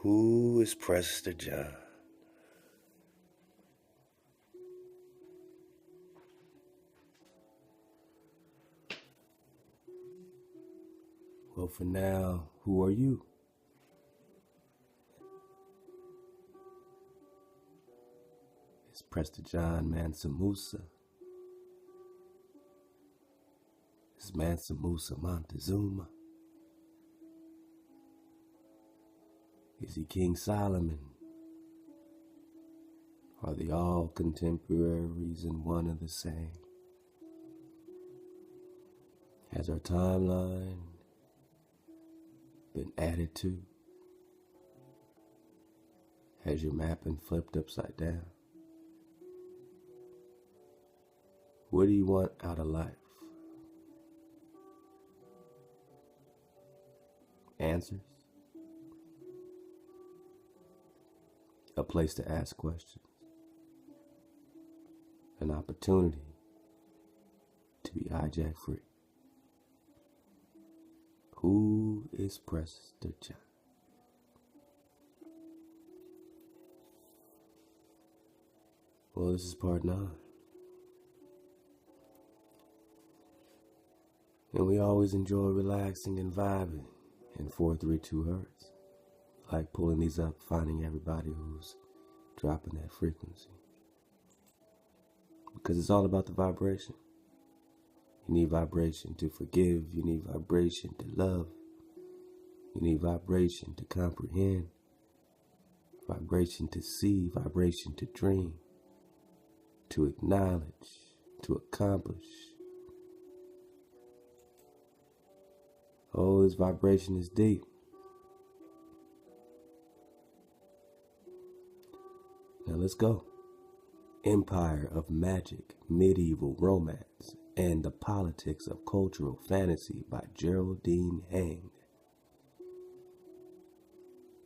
Who is Prester John? Well, for now, who are you? It's Prester John Mansa Musa. It's Mansa Musa Montezuma. Is he King Solomon? Are they all contemporaries and one and the same? Has our timeline been added to? Has your map been flipped upside down? What do you want out of life? Answers? A place to ask questions. An opportunity to be hijack free. Who is Prester John? Well, this is part 9. And we always enjoy relaxing and vibing in 432 hertz. Like pulling these up, finding everybody who's dropping that frequency. Because it's all about the vibration. You need vibration to forgive. You need vibration to love. You need vibration to comprehend. Vibration to see. Vibration to dream. To acknowledge. To accomplish. Oh, this vibration is deep. Now let's go. Empire of magic, medieval romance, and the politics of cultural fantasy by Geraldine Hang.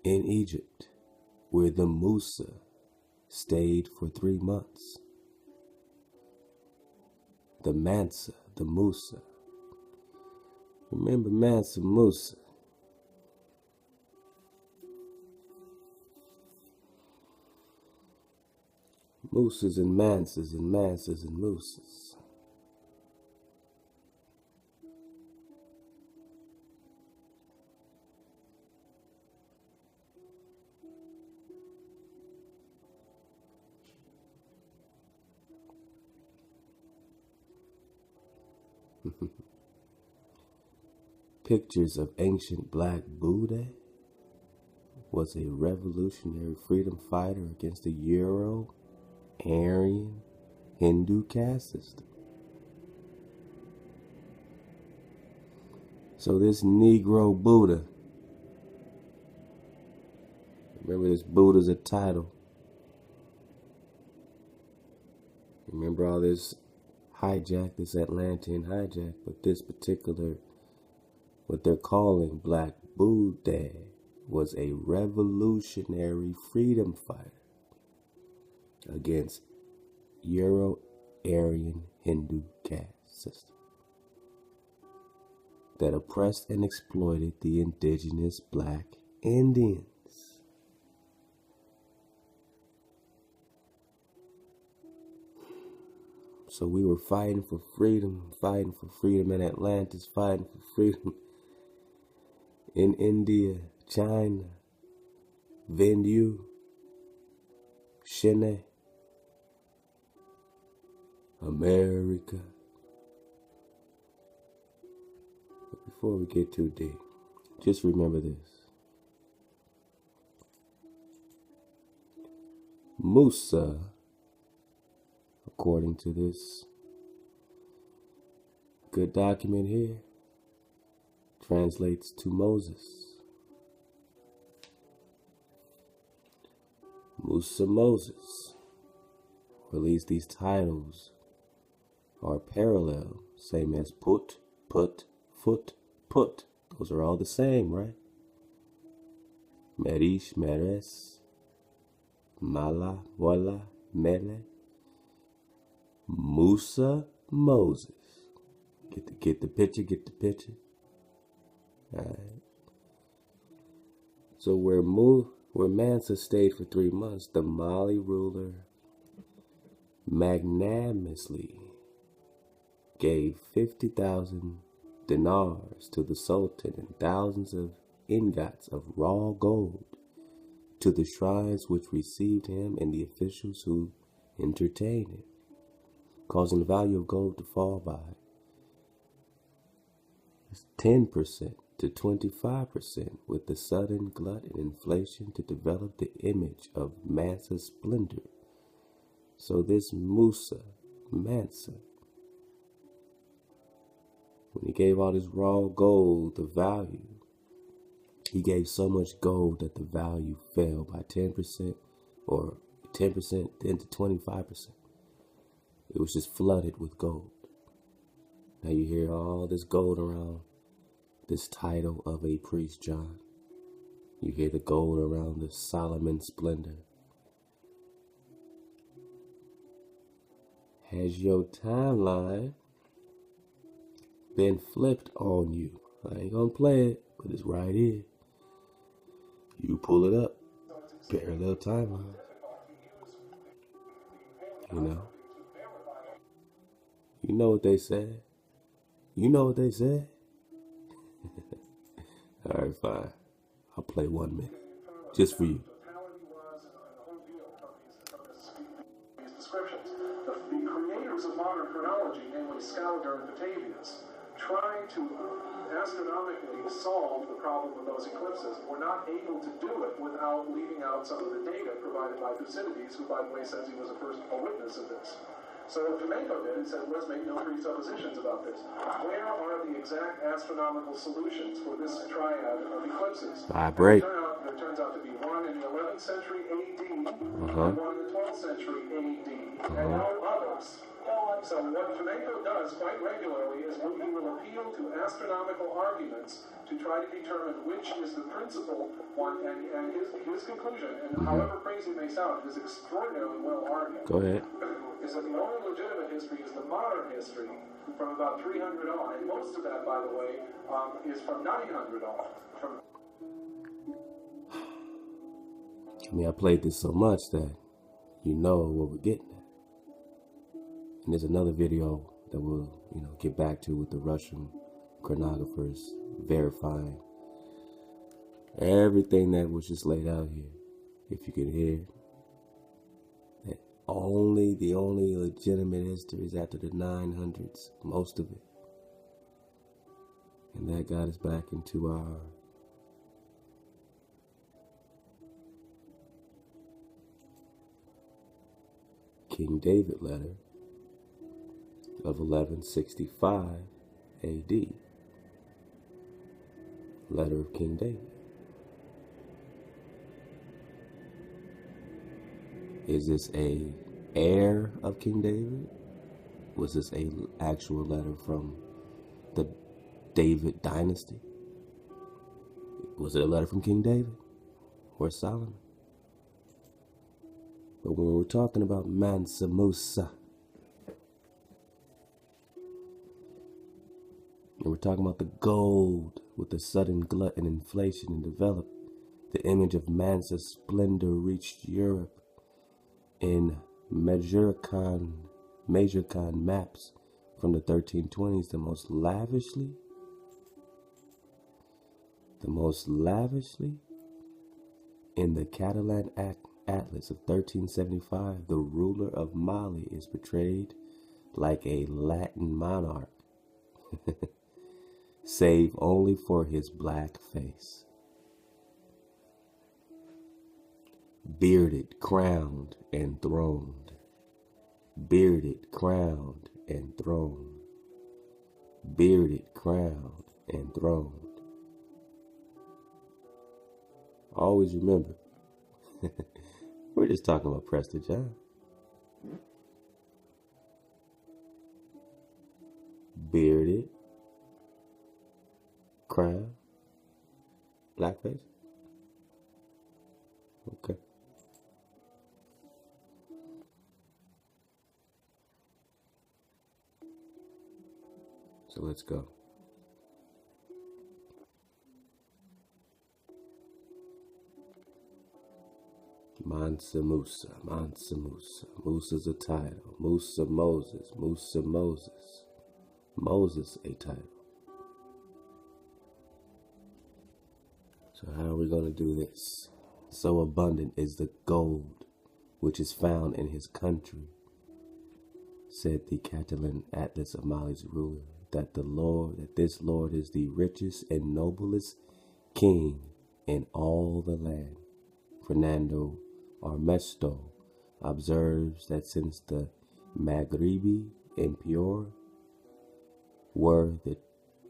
In Egypt, where the Musa stayed for 3 months. The Mansa, the Musa. Remember Mansa Musa. Musas and Mansas and Mansas and Musas. Pictures of ancient black Buddha was a revolutionary freedom fighter against the Euro-Aryan Hindu caste system. So this Negro Buddha, remember this Buddha's a title. Remember all this hijack, this Atlantean hijack, but this particular, what they're calling Black Buddha, was a revolutionary freedom fighter against Euro-Aryan Hindu caste system that oppressed and exploited the indigenous black Indians. So we were fighting for freedom in Atlantis, fighting for freedom in India, China, Venue, Chile, America. But before we get too deep, just remember this. Musa, according to this good document here, translates to Moses. Musa Moses, or at least these titles are parallel, same as put, foot. Those are all the same, right? Merish, Meres, Mala, Wala, Mele, Musa Moses. Get the picture. All right. So where where Mansa stayed for 3 months, the Mali ruler magnanimously gave 50,000 dinars to the Sultan and thousands of ingots of raw gold to the shrines which received him and the officials who entertained him, causing the value of gold to fall by 10% to 25%, with the sudden glut and inflation to develop the image of Mansa's splendor. So this Mansa, when he gave all this raw gold, the value, he gave so much gold that the value fell by 10% or 10% then to 25%. It was just flooded with gold. Now you hear all this gold around this title of a priest, John. You hear the gold around the Solomon splendor. Has your timeline been flipped on you? I ain't gonna play it, but it's right here. You pull it up, parallel timeline. You know what they said. You know what they said. All right, fine. I'll play 1 minute, just for you. These descriptions, the creators of modern chronology, namely Scaliger and Batavius, trying to astronomically solve the problem of those eclipses, were not able to do it without leaving out some of the data provided by Thucydides, who, by the way, says he was a witness of this. So what Pimenko did, he said, let's make no presuppositions about this. Where are the exact astronomical solutions for this triad of eclipses? Vibrate. There turns out to be one in the 11th century AD, and one in the 12th century AD, and no others. So what Pimenko does quite regularly is when he will appeal to astronomical arguments to try to determine which is the principal one, and his conclusion, and however crazy it may sound, it is extraordinarily well argued. Go ahead. Is that the only legitimate history is the modern history from about 300 on, and most of that, by the way, is from 900 on. I played this so much that you know what we're getting at. And there's another video that we'll, get back to with the Russian chronographers verifying everything that was just laid out here. If you can hear that the only legitimate history is after the 900s, most of it. And that got us back into our King David letter of 1165 AD. Letter of King David. Is this a heir of King David? Was this a actual letter from the David dynasty? Was it a letter from King David or Solomon? But when we're talking about Mansa Musa, and we're talking about the gold with the sudden glut and inflation and developed, the image of Mansa's splendor reached Europe in Ame'rican maps from the 1320s, the most lavishly in the Catalan Atlas of 1375, the ruler of Mali is portrayed like a Latin monarch, save only for his black face. Bearded, crowned, and throned. Bearded, crowned, and throned. Bearded, crowned, and throned. Always remember, we're just talking about Prester John. Bearded, crown, blackface. Okay. So let's go. Mansa Musa, Mansa Musa. Musa's a title. Musa Moses, Musa Moses. Moses a title. So how are we going to do this? So abundant is the gold which is found in his country, said the Catalan Atlas of Mali's ruler, that this Lord is the richest and noblest king in all the land. Fernando Armesto observes that since the Maghribi impure were the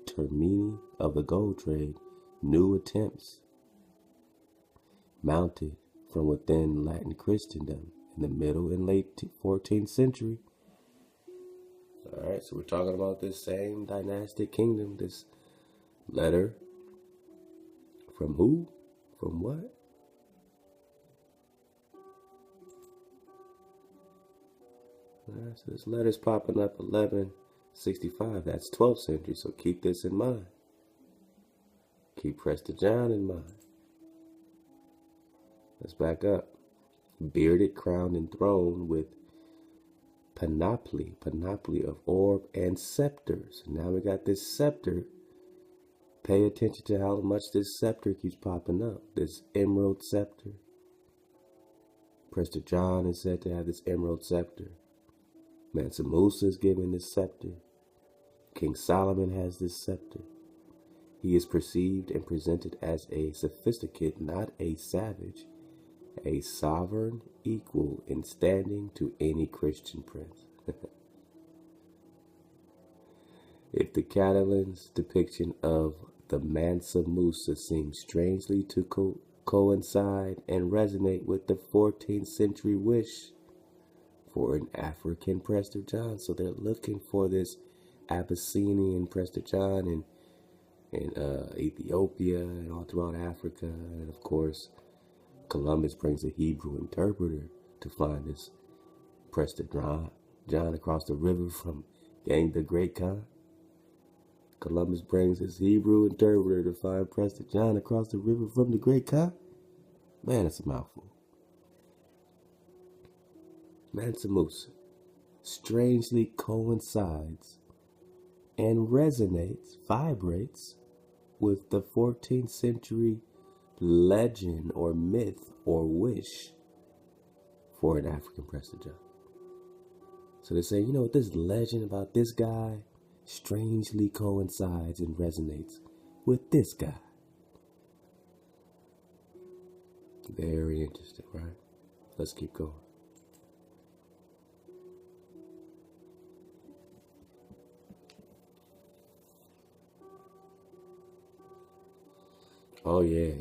termini of the gold trade, new attempts mounted from within Latin Christendom in the middle and late 14th century. All right, so we're talking about this same dynastic kingdom, this letter from who? From what? All right, so this letter's popping up 1165. That's 12th century, so keep this in mind. Keep Prester John in mind. Let's back up. Bearded, crowned, and throne with panoply of orb and scepters. Now we got this scepter. Pay attention to how much this scepter keeps popping up. This emerald scepter. Prester John is said to have this emerald scepter. Mansa Musa is given this scepter. King Solomon has this scepter. He is perceived and presented as a sophisticate, not a savage, a sovereign equal in standing to any Christian prince. If the Catalan's depiction of the Mansa Musa seems strangely to coincide and resonate with the 14th century wish for an African Prester John, so they're looking for this Abyssinian Prester John in Ethiopia and all throughout Africa, and of course Columbus brings a Hebrew interpreter to find this Prester John across the river from the Great Khan. Columbus brings his Hebrew interpreter to find Prester John across the river from the Great Khan. Man, it's a mouthful. Mansa Musa strangely coincides and vibrates with the 14th century legend or myth or wish for an African Prester John. So they say, you know what, this legend about this guy strangely coincides and resonates with this guy. Very interesting, right? Let's keep going. Oh, yeah.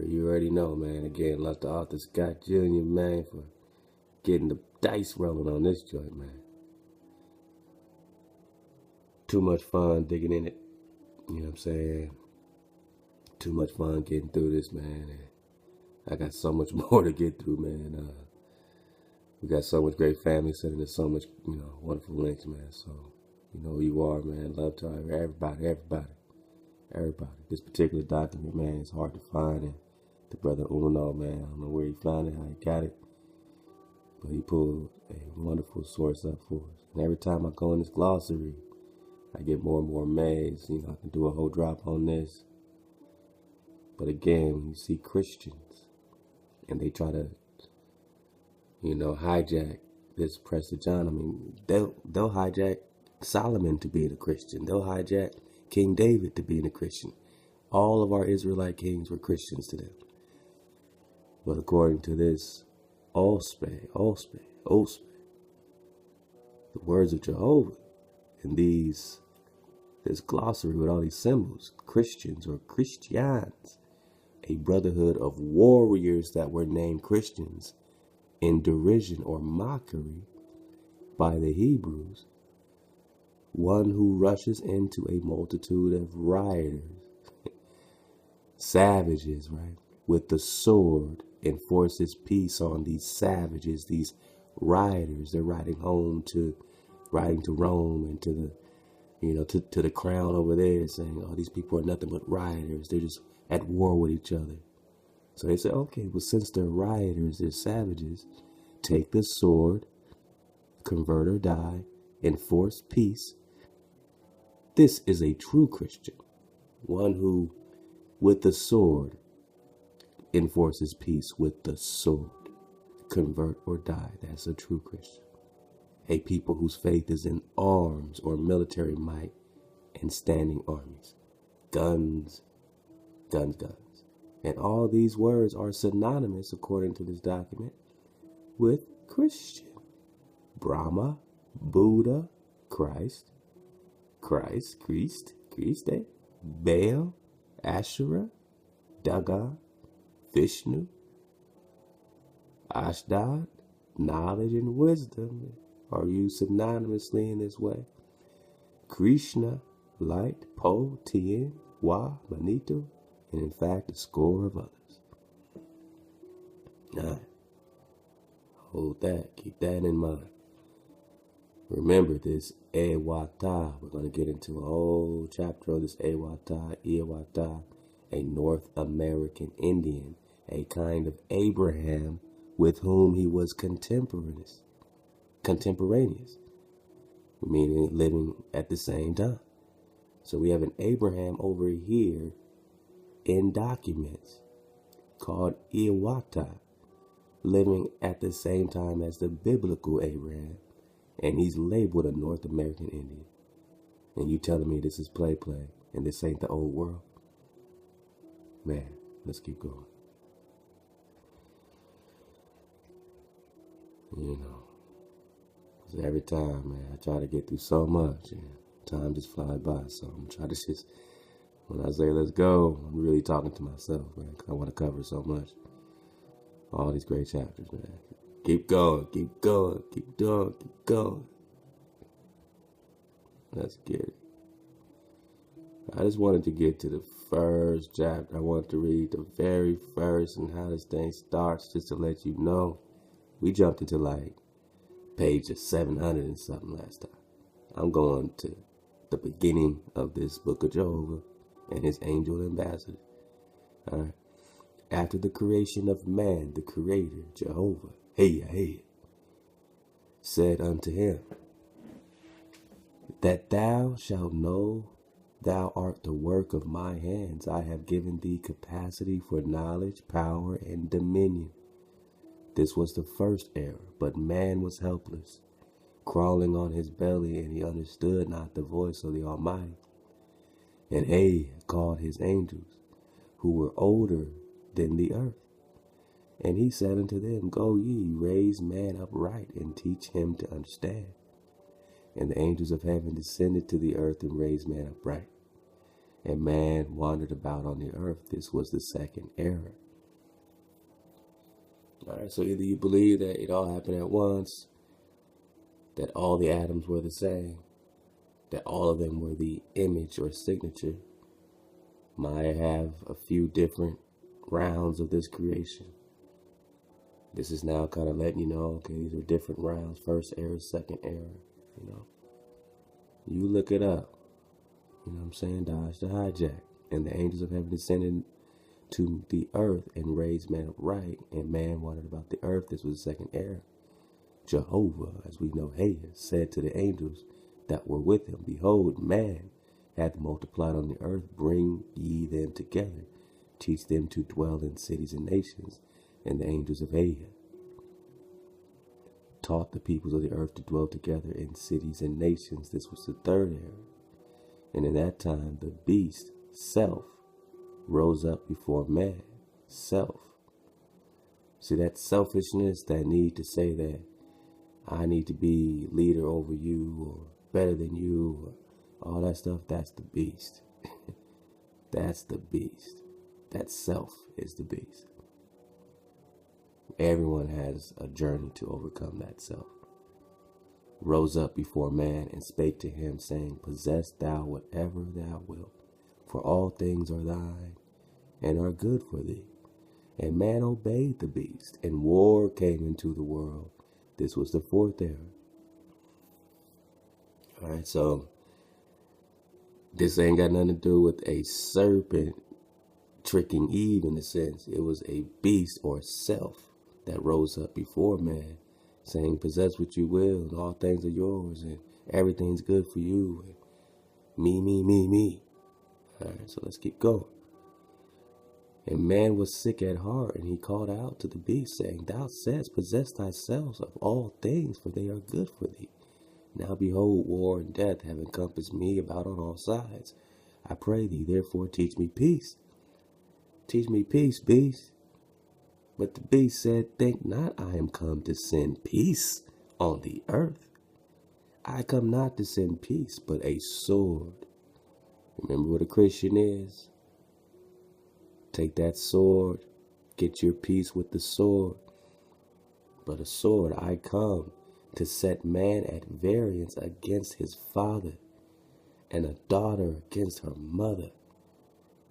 You already know, man. Again, love to author Scott Jr., man, for getting the dice rolling on this joint, man. Too much fun digging in it. You know what I'm saying? Too much fun getting through this, man. And I got so much more to get through, man. We got so much great family sending us so much, wonderful links, man. So, you know who you are, man. Love to everybody. This particular document, man, is hard to find. And the brother Uno, man, I don't know where he found it, how he got it. But he pulled a wonderful source up for us. And every time I go in this glossary, I get more and more amazed. I can do a whole drop on this. But again, when you see Christians and they try to, hijack this Prester John, they'll hijack Solomon to being a Christian. They'll hijack King David to being a Christian. All of our Israelite kings were Christians to them. But according to this Ospe, the words of Jehovah, and this glossary with all these symbols, Christians or Christians, a brotherhood of warriors that were named Christians in derision or mockery by the Hebrews, one who rushes into a multitude of rioters, savages, right, with the sword, enforces peace on these savages, these rioters. They're riding to Rome and to the crown over there, saying, oh, these people are nothing but rioters. They're just at war with each other. So they said, okay, well, since they're rioters, they're savages, take the sword, convert or die, enforce peace. This is a true Christian, one who, with the sword, enforces peace with the sword. Convert or die. That's a true Christian. A people whose faith is in arms or military might and standing armies. Guns, guns, guns. And all these words are synonymous, according to this document, with Christian. Brahma, Buddha, Christ, Baal, Asherah, Dagon, Vishnu, Ashdod, knowledge and wisdom are used synonymously in this way. Krishna, light, Po, Tien, Wa, Manito, and in fact a score of others. All right. Hold that. Keep that in mind. Remember this Ewata. We're going to get into a whole chapter on this Ewata, a North American Indian, a kind of Abraham with whom he was contemporaneous, meaning living at the same time. So we have an Abraham over here in documents called Ewata, living at the same time as the biblical Abraham, and he's labeled a North American Indian. And you telling me this is play, and this ain't the old world? Man, let's keep going. You know, 'cause every time, man, I try to get through so much, and time just flies by. So I'm trying to just, when I say let's go, I'm really talking to myself, man, 'cause I want to cover so much. All these great chapters, man. Keep going, keep going, keep going, keep going. Let's get it. I just wanted to get to the first chapter. I wanted to read the very first and how this thing starts, just to let you know. We jumped into like page 700 and something last time. I'm going to the beginning of this Book of Jehovih and his angel ambassador. All right. After the creation of man, the creator, Jehovah, said unto him, that thou shalt know thou art the work of my hands. I have given thee capacity for knowledge, power, and dominion. This was the first error, but man was helpless, crawling on his belly, and he understood not the voice of the Almighty. And called his angels, who were older than the earth. And he said unto them, go ye, raise man upright, and teach him to understand. And the angels of heaven descended to the earth and raised man upright. And man wandered about on the earth. This was the second error. All right, so either you believe that it all happened at once, that all the atoms were the same, that all of them were the image or signature, might have a few different rounds of this creation. This is now kind of letting you know, okay, these are different rounds. First error, second error, you know. You look it up. You know what I'm saying? Dodge the hijack. And the angels of heaven descended to the earth and raised man upright. And man wandered about the earth. This was the second error. Jehovah, as we know, said to the angels that were with him, behold, man hath multiplied on the earth. Bring ye them together. Teach them to dwell in cities and nations. And the angels of taught the peoples of the earth to dwell together in cities and nations. This was the third error. And in that time, the beast, self, rose up before man. Self. See, that selfishness, that need to say that I need to be leader over you or better than you, or all that stuff, that's the beast. That's the beast. That self is the beast. Everyone has a journey to overcome that self. Rose up before man and spake to him, saying, possess thou whatever thou wilt, for all things are thine, and are good for thee. And man obeyed the beast, and war came into the world. This was the fourth error. All right, so this ain't got nothing to do with a serpent tricking Eve in a sense. It was a beast or self that rose up before man, saying, possess what you will, and all things are yours, and everything's good for you, and me, me, me, me. All right, so let's keep going. And man was sick at heart, and he called out to the beast, saying, thou saidst, possess thyself of all things, for they are good for thee. Now behold, war and death have encompassed me about on all sides. I pray thee, therefore, teach me peace. Teach me peace, beast. But the beast said, think not I am come to send peace on the earth. I come not to send peace, but a sword. Remember what a Christian is? Take that sword, get your peace with the sword. But a sword, I come to set man at variance against his father, and a daughter against her mother.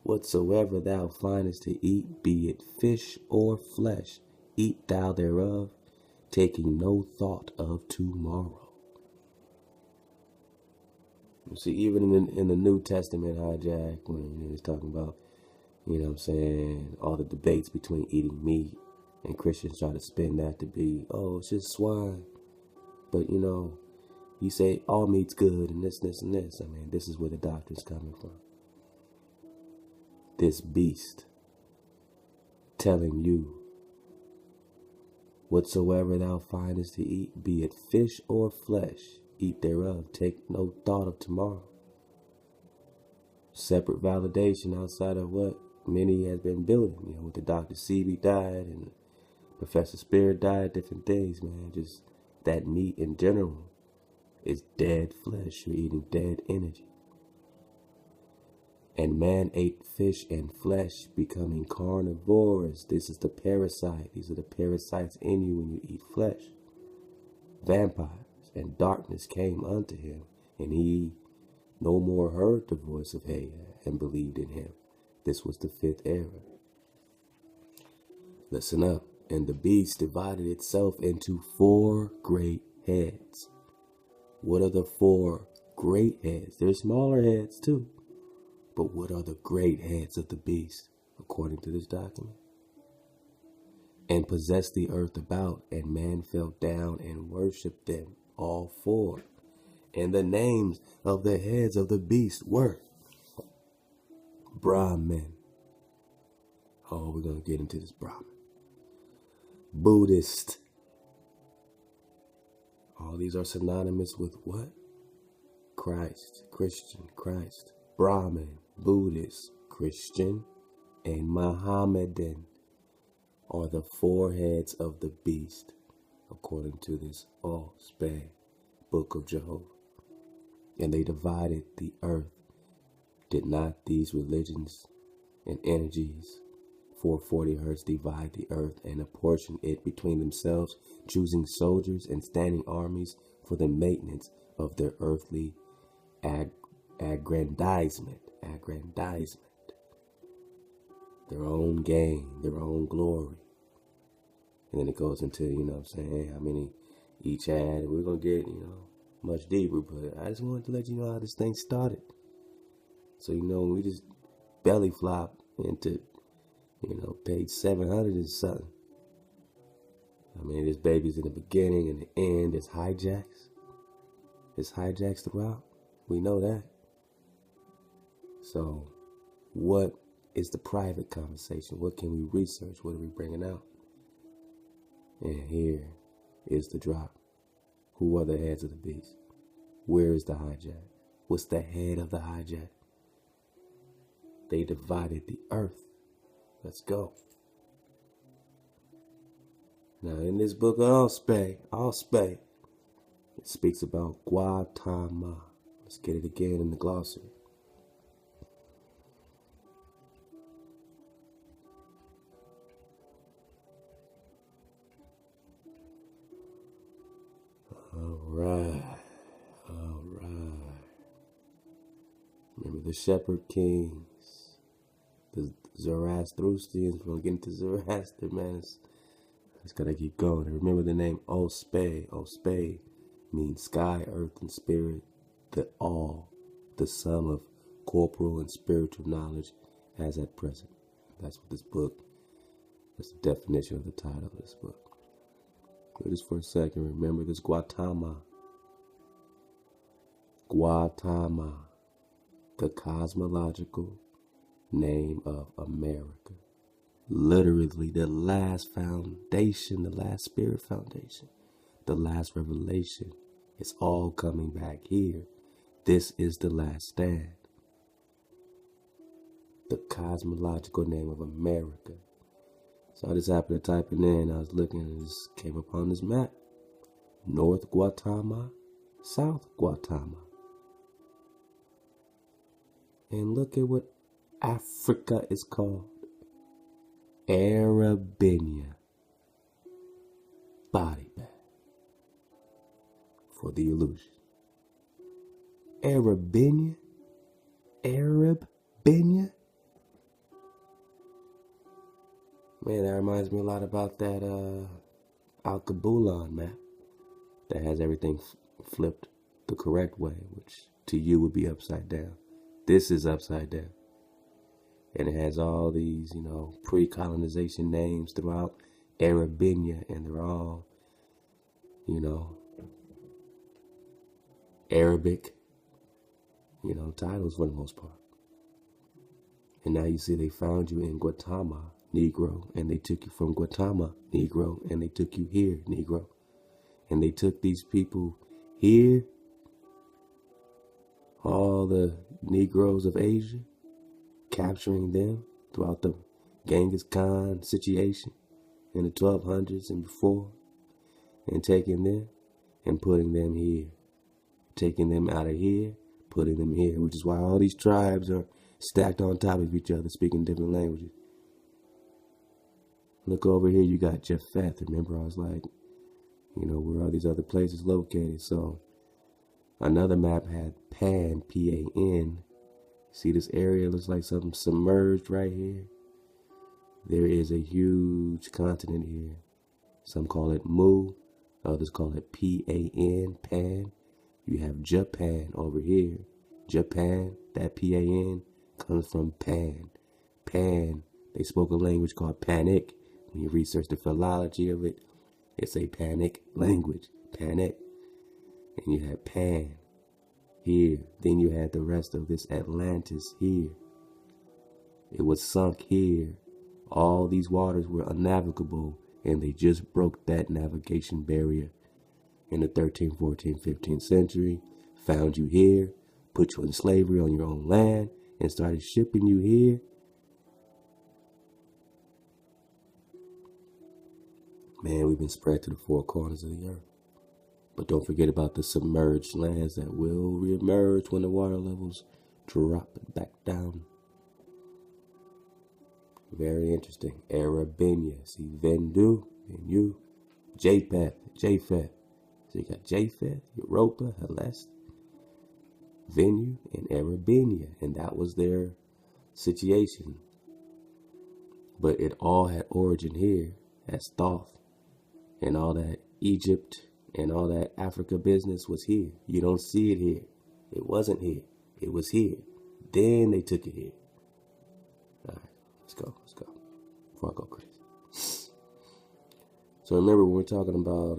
Whatsoever thou findest to eat, be it fish or flesh, eat thou thereof, taking no thought of tomorrow. You see, even in the New Testament, hijack, when it's talking about, you know what I'm saying, all the debates between eating meat, and Christians try to spin that to be, oh, it's just swine. But, you know, you say all meat's good and this, and this. I mean, this is where the doctrine's coming from. This beast telling you, whatsoever thou findest to eat, be it fish or flesh, eat thereof, take no thought of tomorrow. Separate validation outside of what many has been building, you know, with the Dr. Sebi diet and Professor Spirit diet, different things, man. Just that meat in general is dead flesh. You're eating dead energy. And man ate fish and flesh, becoming carnivorous. This is the parasite. These are the parasites in you when you eat flesh. Vampires and darkness came unto him, and he no more heard the voice of Haya and believed in him. This was the fifth era. Listen up. And the beast divided itself into 4 great heads. What are the 4 great heads? There's smaller heads too. But what are the great heads of the beast, according to this document? And possessed the earth about, and man fell down and worshipped them, all 4. And the names of the heads of the beast were Brahmin. Oh, we're going to get into this Brahmin. Buddhist. All these are synonymous with what? Christ, Christian, Christ. Brahmin, Buddhist, Christian, and Mohammedan are the 4 heads of the beast, according to this all-span Book of Jehovih. And they divided the earth. Did not these religions and energies 440 hertz divide the earth and apportion it between themselves, choosing soldiers and standing armies for the maintenance of their earthly aggrandizement, their own gain, their own glory. And then it goes into, you know what I'm saying, how many each had. We're going to get, you know, much deeper, but I just wanted to let you know how this thing started. So, you know, we just belly flop into, you know, page 700 and something. I mean, this baby's in the beginning and the end. It's hijacks. It's hijacks throughout. We know that. So, what is the private conversation? What can we research? What are we bringing out? And here is the drop. Who are the heads of the beast? Where is the hijack? What's the head of the hijack? They divided the earth. Let's go. Now, in this book of Allspay, it speaks about Gautama. Let's get it again in the glossary. All right. Remember the shepherd kings, the Zoroastrians. We're going to get into Zoroaster, man. Just got to keep going. And remember the name Allspay. Allspay means sky, earth, and spirit. The all, the sum of corporal and spiritual knowledge as at present. That's what this book, that's the definition of the title of this book. Look just for a second. Remember this Gautama. Gautama, the cosmological name of America. Literally the last foundation, the last spirit foundation, the last revelation. It's all coming back here. This is the last stand. The cosmological name of America. So I just happened to type it in. I was looking and just came upon this map. North Gautama, South Gautama. And look at what Africa is called. Arabinia. Body bag. For the illusion. Arabinia? Arabinia? Man, that reminds me a lot about that Al-Qabulan map that has everything flipped the correct way, which to you would be upside down. This is upside down. And it has all these, pre-colonization names throughout Arabinia, and they're all, Arabic, titles for the most part. And now you see they found you in Gautama, Negro, and they took you from Gautama, Negro, and they took you here, Negro. And they took these people here, all the Negroes of Asia, capturing them throughout the Genghis Khan situation in the 1200s and before, and taking them and putting them here, taking them out of here, putting them here, which is why all these tribes are stacked on top of each other, speaking different languages. Look over here, you got Japheth. Remember, I was like, where are these other places located? So another map had Pan, P-A-N. See this area looks like something submerged right here. There is a huge continent here. Some call it Mu, others call it P-A-N, Pan. You have Japan over here. Japan, that P-A-N comes from Pan. Pan, they spoke a language called Panic. When you research the philology of it, it's a Panic language, Panic. And you had Pan here. Then you had the rest of this Atlantis here. It was sunk here. All these waters were unnavigable, and they just broke that navigation barrier in the 13th, 14th, 15th century, found you here, put you in slavery on your own land, and started shipping you here. Man, we've been spread to the four corners of the earth. But don't forget about the submerged lands that will reemerge when the water levels drop back down. Very interesting. Arabinia. See, Vendu, Japheth. So you got Japheth, Europa, Helest, Venu, and Arabinia. And that was their situation. But it all had origin here as Thoth. And all that Egypt and all that Africa business was here. You don't see it here. It wasn't here. It was here. Then they took it here. All right, let's go. Before I go crazy. So remember, when we're talking about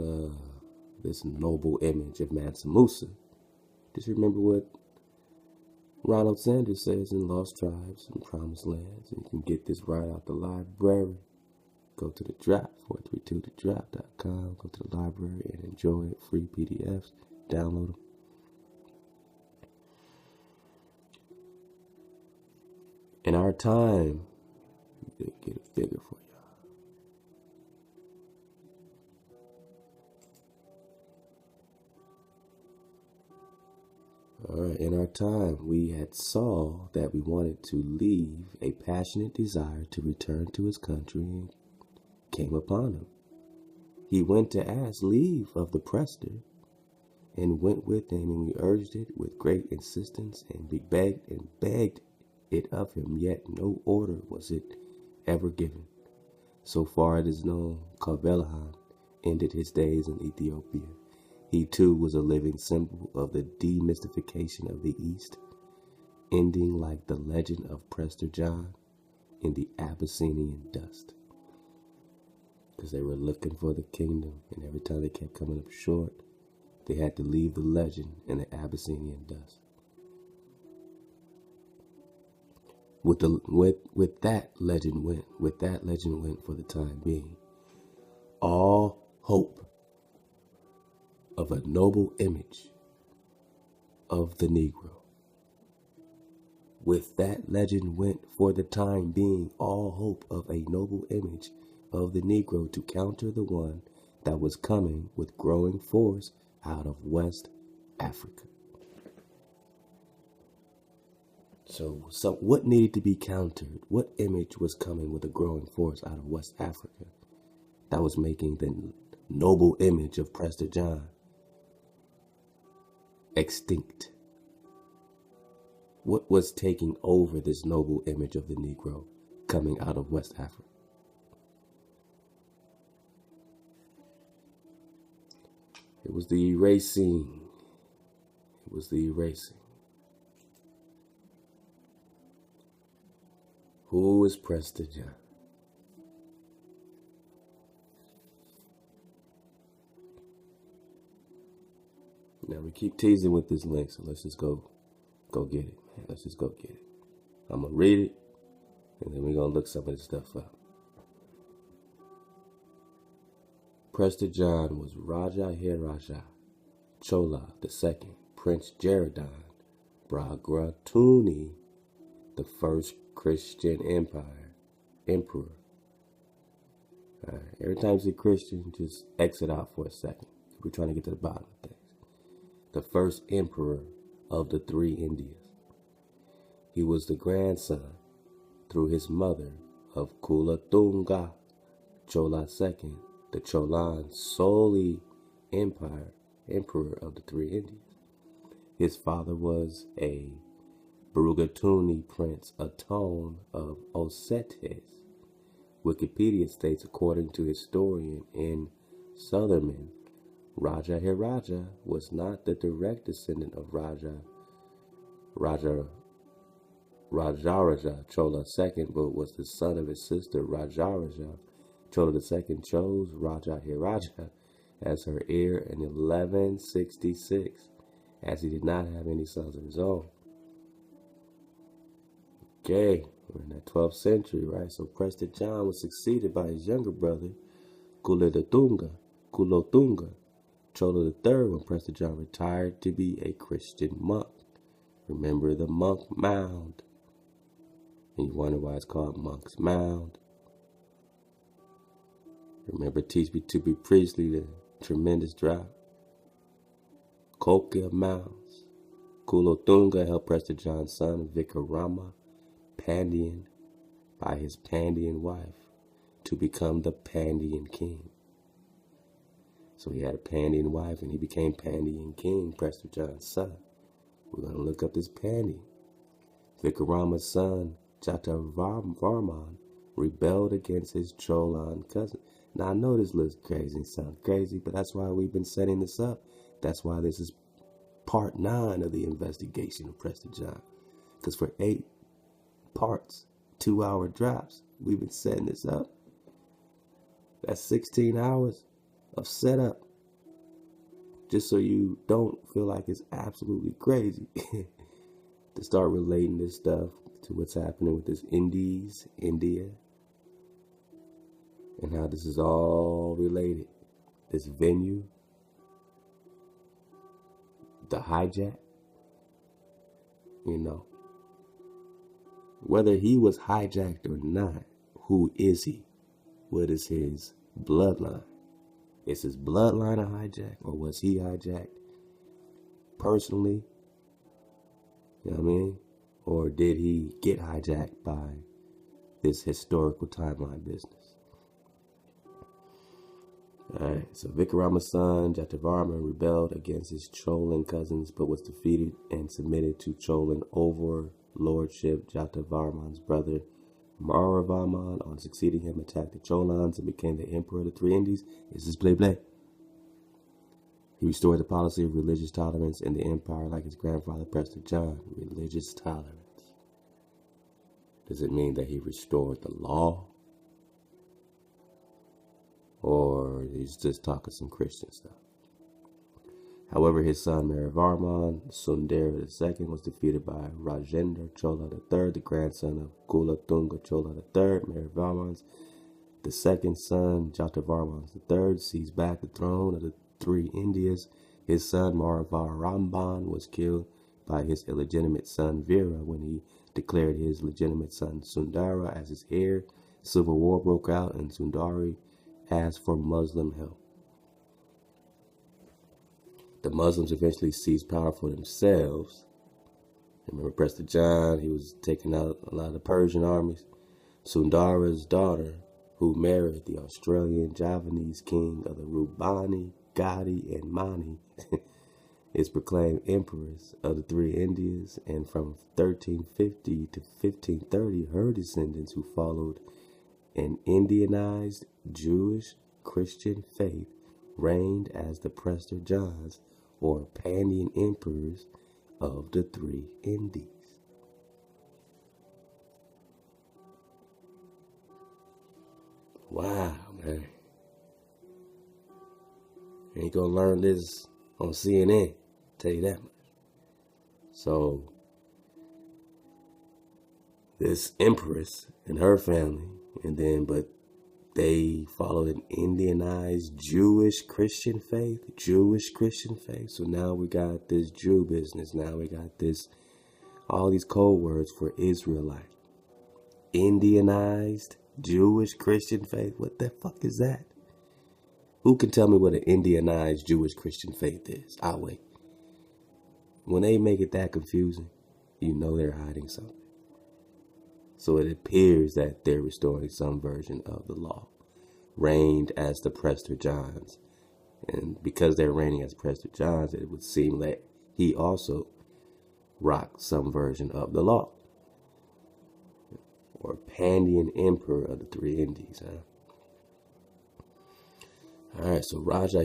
this noble image of Mansa Musa, just remember what Ronald Sanders says in Lost Tribes and Promised Lands. And you can get this right out the library. Go to the drop, 432thedrop.com. Go to the library and enjoy it. Free PDFs. Download them. In our time, get a figure for y'all. Alright, in our time, we had saw that we wanted to leave a passionate desire to return to his country and came upon him. He went to ask leave of the Prestor and went with him, and we urged it with great insistence, and we begged it of him, yet no order was it ever given. So far it is known, Kabelahan ended his days in Ethiopia. He too was a living symbol of the demystification of the East, ending like the legend of Prester John in the Abyssinian dust. Because they were looking for the kingdom, and every time they kept coming up short, they had to leave the legend in the Abyssinian dust. With that legend went for the time being. All hope of a noble image of the Negro. With that legend went for the time being all hope of a noble image of the Negro to counter the one that was coming with growing force out of West Africa. So what needed to be countered? What image was coming with a growing force out of West Africa that was making the noble image of Prester John extinct? What was taking over this noble image of the Negro coming out of West Africa? It was the erasing. It was the erasing. Who is Prester John? Now we keep teasing with this link, so let's just go get it, man. Let's just go get it. I'm gonna read it, and then we're gonna look some of this stuff up. Prester John was Rajahiraja Chola II, Prince Jaredon Bragratuni, the first Christian emperor. Every time you see Christian, just exit out for a second. We're trying to get to the bottom of things. The first emperor of the three Indias. He was the grandson, through his mother, of Kulatunga Chola II, the Cholan Soli emperor of the three Indies. His father was a Brugatuni Prince Atone of Osetes. Wikipedia states, according to historian in Sutherman, Rajahiraja was not the direct descendant of Rajaraja Chola II, but was the son of his sister Rajaraja. Chola II chose Rajahiraja as her heir in 1166, as he did not have any sons of his own. Okay, we're in that 12th century, right? So Prester John was succeeded by his younger brother, Kulotunga, Chola III, when Prester John retired to be a Christian monk. Remember the Monk Mound. And you wonder why it's called Monk's Mound. Remember T.B. Priestley, the tremendous drought. Kokia Mounds. Kulotunga helped Prester John's son, Vikrama Pandyan, by his Pandyan wife, to become the Pandyan king. So he had a Pandyan wife, and he became Pandyan king, Prester John's son. We're going to look up this Pandyan. Vikrama's son, Jatavarman, rebelled against his Cholan cousin. Now, I know this looks crazy and sounds crazy, but that's why we've been setting this up. That's why this is part 9 of the investigation of Prester John. Because for 8 parts, 2-hour drops, we've been setting this up. That's 16 hours of setup, just so you don't feel like it's absolutely crazy to start relating this stuff to what's happening with this India, and how this is all related. This venue, the hijack, whether he was hijacked or not, who is he? What is his bloodline? Is his bloodline a hijack, or was he hijacked personally? You know what I mean? Or did he get hijacked by this historical timeline business? Alright, so Vikrama's son, Jatavarman, rebelled against his Cholan cousins, but was defeated and submitted to Cholan overlordship. Jatavarman's brother, Maravarman, on succeeding him, attacked the Cholans and became the emperor of the three Indies. This is play. He restored the policy of religious tolerance in the empire like his grandfather Prester John. Religious tolerance. Does it mean that he restored the law? Or he's just talking some Christian stuff? However, his son Merivarman Sundara II was defeated by Rajendra Chola III, the grandson of Kulatunga Chola III. Merivarman's the second son, Jatavarman III, seized back the throne of the three Indias. His son Maravaramban was killed by his illegitimate son Vira when he declared his legitimate son Sundara as his heir. Civil war broke out and Sundari asked for Muslim help. The Muslims eventually seized power for themselves. Remember Prester John, he was taking out a lot of Persian armies. Sundara's daughter, who married the Australian Javanese king of the Rubani, Gadi, and Mani, is proclaimed empress of the three Indias, and from 1350 to 1530, her descendants who followed an Indianized Jewish Christian faith reigned as the Prester Johns, or Pandian emperors of the three Indies. Wow, man. You ain't gonna learn this on CNN, tell you that much. So, this empress and her family, but they followed an Indianized Jewish Christian faith. So now we got this Jew business. Now we got all these code words for Israelite. Indianized Jewish Christian faith. What the fuck is that? Who can tell me what an Indianized Jewish Christian faith is? I'll wait. When they make it that confusing, you know they're hiding something. So it appears that they're restoring some version of the law, reigned as the Prester Johns. And because they're reigning as Prester Johns, it would seem that he also rocked some version of the law. Or Pandian emperor of the three Indies, huh? Alright, so Raja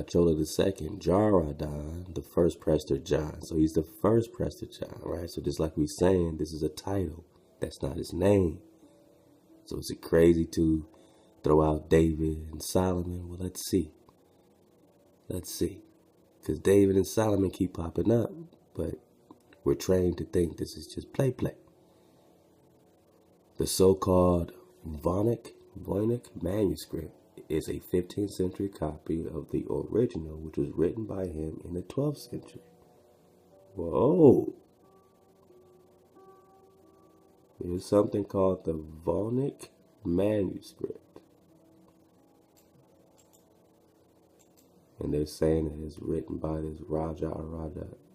Chola II, Jaradan, the first Prester John. So he's the first Prester John, right? So just like we're saying, this is a title. That's not his name. So is it crazy to throw out David and Solomon? Well, let's see. Because David and Solomon keep popping up, but we're trained to think this is just play. The so-called Voynich Manuscript is a 15th century copy of the original, which was written by him in the 12th century. Whoa! There's something called the Voynich Manuscript. And they're saying it is written by this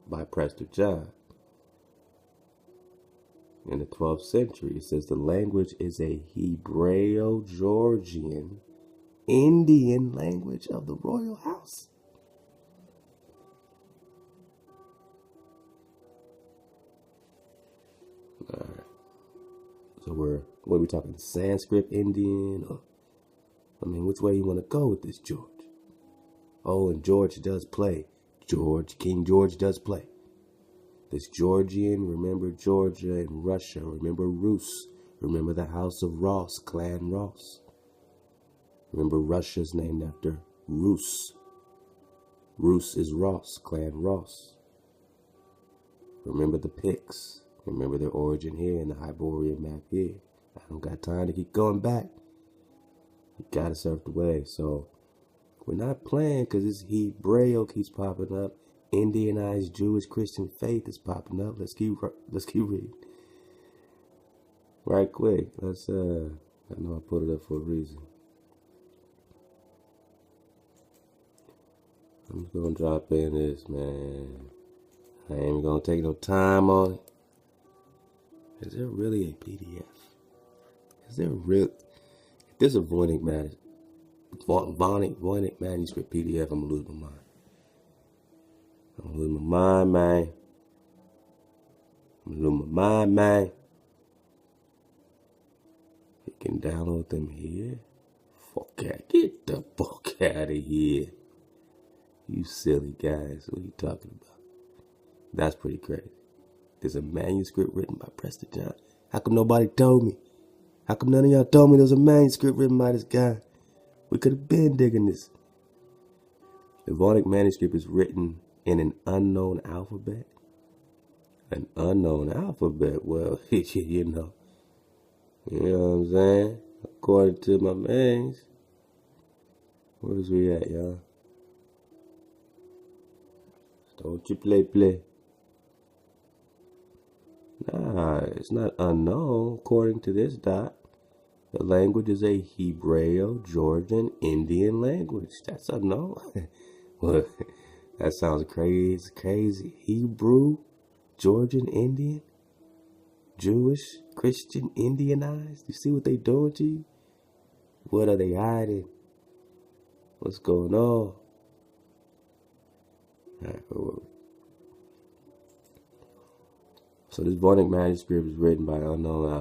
by Prester John. In the 12th century, it says the language is a Hebreo-Georgian Indian language of the royal house. All right. So what are we talking? Sanskrit Indian? Or, which way you want to go with this, George? Oh, and George does play. King George does play. This Georgian, remember Georgia and Russia, remember Rus, remember the House of Ross, Clan Ross. Remember Russia's named after Rus. Rus is Ross, Clan Ross. Remember the Picts. Remember their origin here in the Hyborian map here. I don't got time to keep going back. You gotta surf the wave. So we're not playing because this Hebreo keeps popping up. Indianized Jewish Christian faith is popping up. Let's keep reading. Right quick. I know I put it up for a reason. I'm just gonna drop in this, man. I ain't gonna take no time on it. Is there really a PDF? Is there real? If there's a Voynich Manuscript PDF, I'm gonna lose my mind. I'm gonna lose my mind, man. You can download them here. Get the fuck out of here. You silly guys, what are you talking about? That's pretty crazy. There's a manuscript written by Prester John. How come nobody told me? How come none of y'all told me there was a manuscript written by this guy? We could have been digging this. The Voynich Manuscript is written in an unknown alphabet. An unknown alphabet? Well, you know what I'm saying? According to my mains. Where's we at, y'all? Don't you play. Nah, it's not unknown. According to this dot, the language is a Hebreo-Georgian Indian language. That's unknown. Well, that sounds crazy. Hebrew, Georgian, Indian, Jewish, Christian, Indianized. You see what they doing to you? What are they hiding? What's going on? So this Voynich Manuscript is written by in an unknown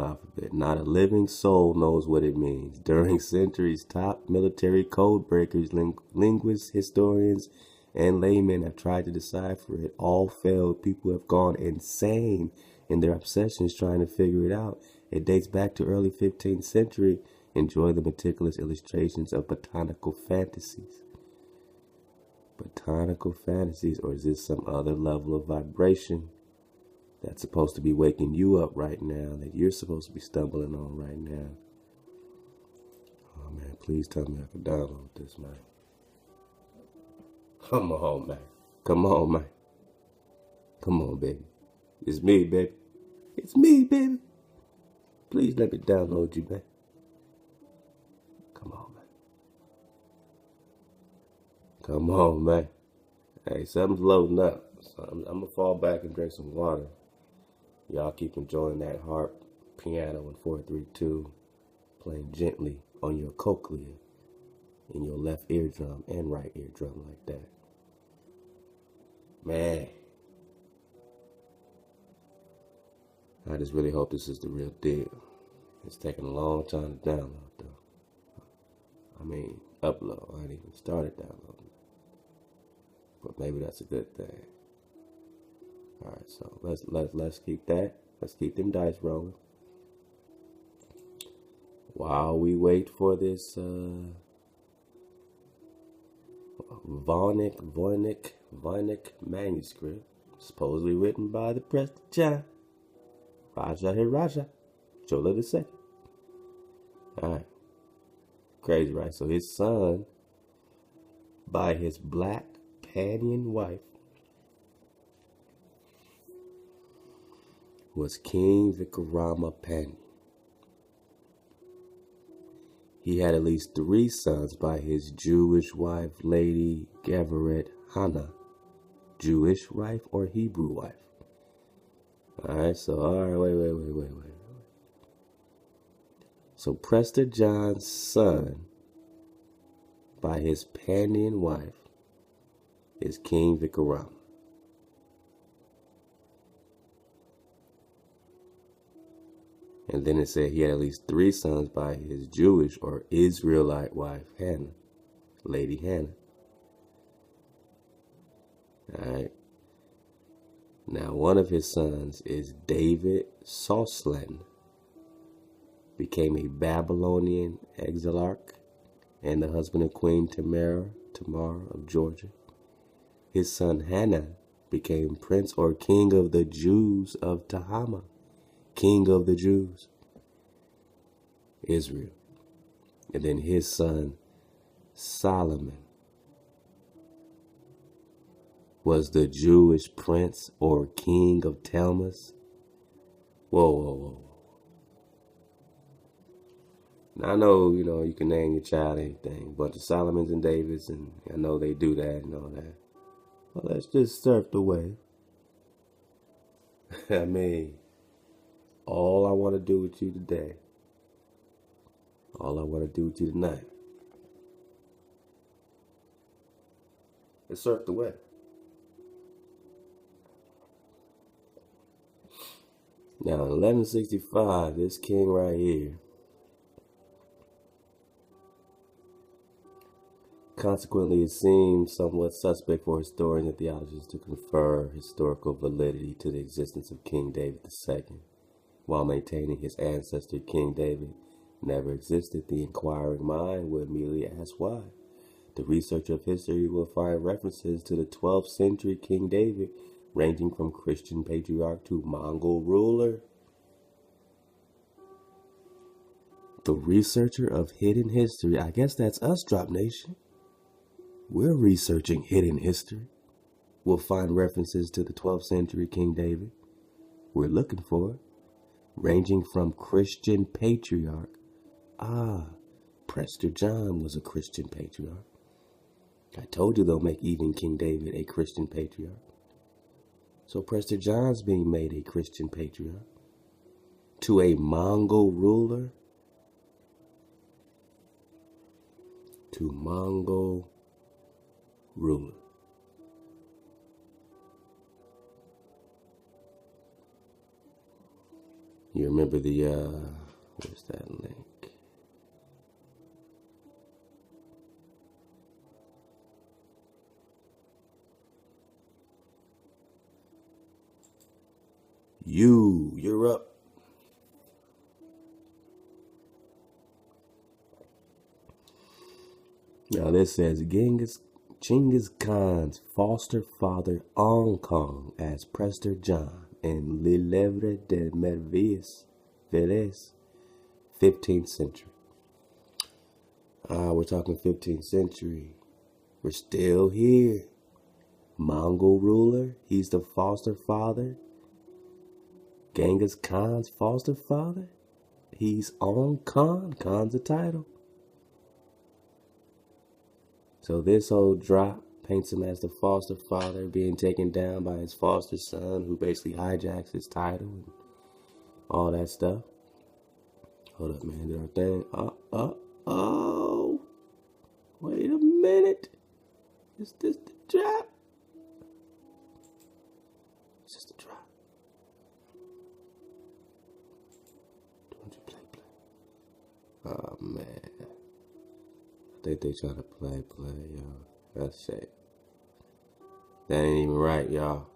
alphabet. Not a living soul knows what it means. During centuries, top military code breakers, linguists, historians, and laymen have tried to decipher it. All failed. People have gone insane in their obsessions trying to figure it out. It dates back to early 15th century. Enjoy the meticulous illustrations of botanical fantasies. Botanical fantasies, or is this some other level of vibration that's supposed to be waking you up right now, that you're supposed to be stumbling on right now? Oh man, please tell me I can download this, man. Come on, man. Come on, man. Come on, baby. It's me, baby. It's me, baby. Please let me download you, man. Come on, man. Come on, man. Hey, something's loading up. So I'm going to fall back and drink some water. Y'all keep enjoying that harp piano in 432, playing gently on your cochlea, in your left eardrum and right eardrum like that. Man. I just really hope this is the real deal. It's taking a long time to download, though. I mean, upload. I ain't even started downloading. But maybe that's a good thing. Alright, so let's keep that. Let's keep them dice rolling. While we wait for this Voynich Manuscript, supposedly written by the Prester John, Raja Chola II. Alright. Crazy, right? So his son, by his black Panian wife, was King Vikrama Pani. He had at least 3 sons by his Jewish wife, Lady Gaveret Hannah. Jewish wife or Hebrew wife? Alright, wait. So Prester John's son by his Panian wife is King Vikrama. And then it said he had at least 3 sons by his Jewish or Israelite wife, Hannah, Lady Hannah. Alright. Now, one of his sons is David Soslan, became a Babylonian exilarch and the husband of Queen Tamar of Georgia. His son Hannah became prince or king of the Jews of Tahama, king of the Jews, Israel. And then his son Solomon was the Jewish prince or king of Tammuz. Whoa. Now, I know, you can name your child anything. A bunch of Solomons and Davids, and I know they do that and all that. Well, let's just surf the wave. I mean, all I want to do with you today, all I want to do with you tonight, is surf the wave. Now, in 1165, this king right here, consequently, it seems somewhat suspect for historians and theologians to confer historical validity to the existence of King David II. while maintaining his ancestor King David never existed, the inquiring mind will immediately ask why. The researcher of history will find references to the 12th century King David, ranging from Christian patriarch to Mongol ruler. The researcher of hidden history, I guess that's us, Drop Nation. We're researching hidden history. We'll find references to the 12th century King David. We're looking for it. Ranging from Christian patriarch. Prester John was a Christian patriarch. I told you they'll make even King David a Christian patriarch. So Prester John's being made a Christian patriarch. To a Mongol ruler. To Mongol ruler. You remember the, where's that link? You're up. Now this says Genghis Khan's foster father Kong as Prester John in Le Livre de Merveilles, 15th century. We're talking 15th century. We're still here. Mongol ruler, he's the foster father. Genghis Khan's foster father. He's on Khan. Khan's a title. So this whole drop paints him as the foster father being taken down by his foster son, who basically hijacks his title and all that stuff. Hold up, man. Did our thing? Oh. Wait a minute. Is this the drop? Is this the drop? Don't you play? Oh, man. I think they trying to play, y'all. That's shit. That ain't even right, y'all.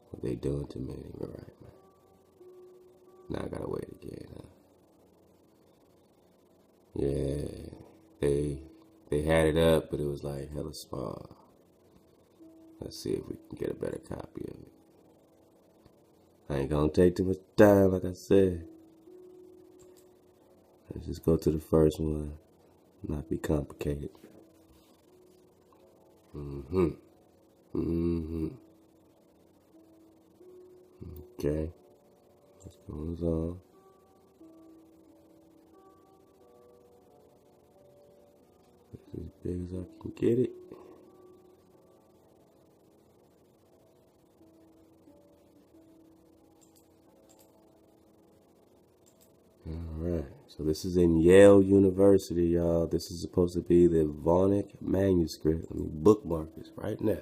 What they doing to me ain't even right, man. Now I gotta wait again, huh? Yeah, they had it up, but it was like hella small. Let's see if we can get a better copy of it. I ain't gonna take too much time, like I said. Let's just go to the first one. Not be complicated. Okay. What's going on? As big as I can get it. Alright, so this is in Yale University, y'all. This is supposed to be the Voynich Manuscript. Let me bookmark this right now.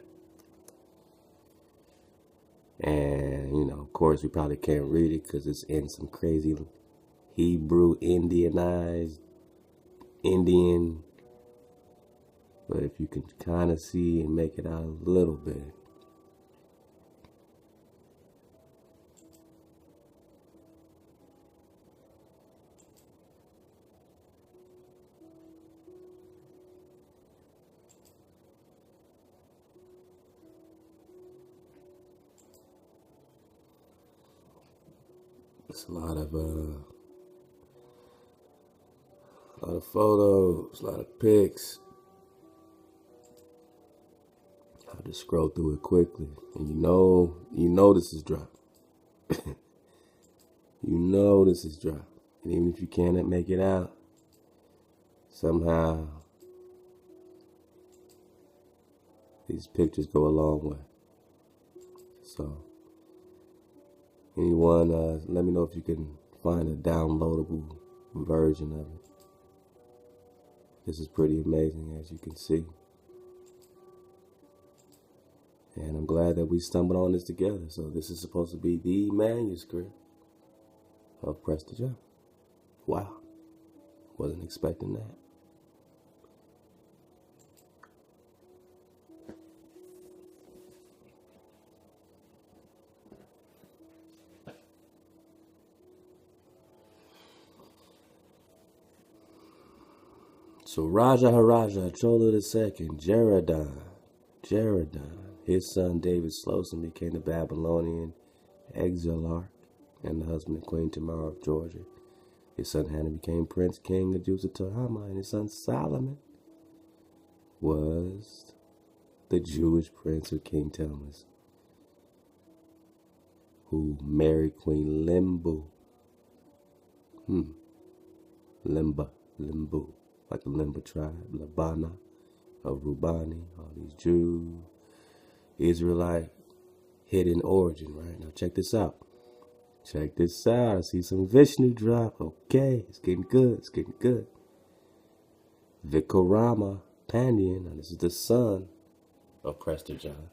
And, you know, of course, we probably can't read it because it's in some crazy Hebrew, Indianized, Indian. But if you can kind of see and make it out a little bit. It's a lot of photos, a lot of pics. I'll just scroll through it quickly, and you know this is drop. You know this is drop, and even if you cannot make it out, somehow these pictures go a long way. So. Anyone, let me know if you can find a downloadable version of it. This is pretty amazing, as you can see. And I'm glad that we stumbled on this together. So this is supposed to be the manuscript of Prester John. Wow. Wasn't expecting that. So Raja Haraja Chola II, Jeradon, his son David Slosin became the Babylonian exilarch and the husband of Queen Tamar of Georgia. His son Hannah became Prince King of Judah Tahama, and his son Solomon was the Jewish prince of King Thomas, who married Queen Limbu. Limbu, like the Limba tribe, Labana of Rubani, all these Jews, Israelite hidden origin, right? Now check this out. Check this out. I see some Vishnu drop. Okay, it's getting good. It's getting good. Vikrama Pandyan, now this is the son of Prester John,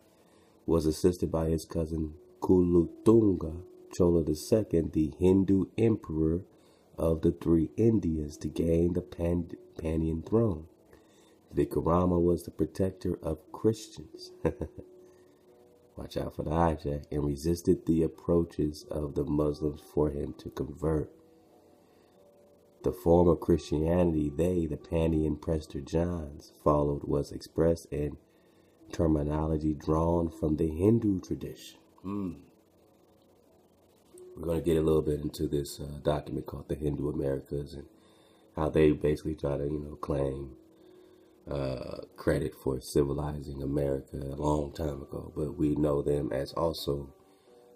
was assisted by his cousin Kulutunga Chola II, the Hindu emperor of the three Indias, to gain the Pandyan throne. Vikrama was the protector of Christians. Watch out for the hijack, and resisted the approaches of the Muslims for him to convert. The form of Christianity they, the Pandyan Prester Johns, followed was expressed in terminology drawn from the Hindu tradition. We're going to get a little bit into this document called the Hindu Americas and how they basically try to, claim credit for civilizing America a long time ago, but we know them as also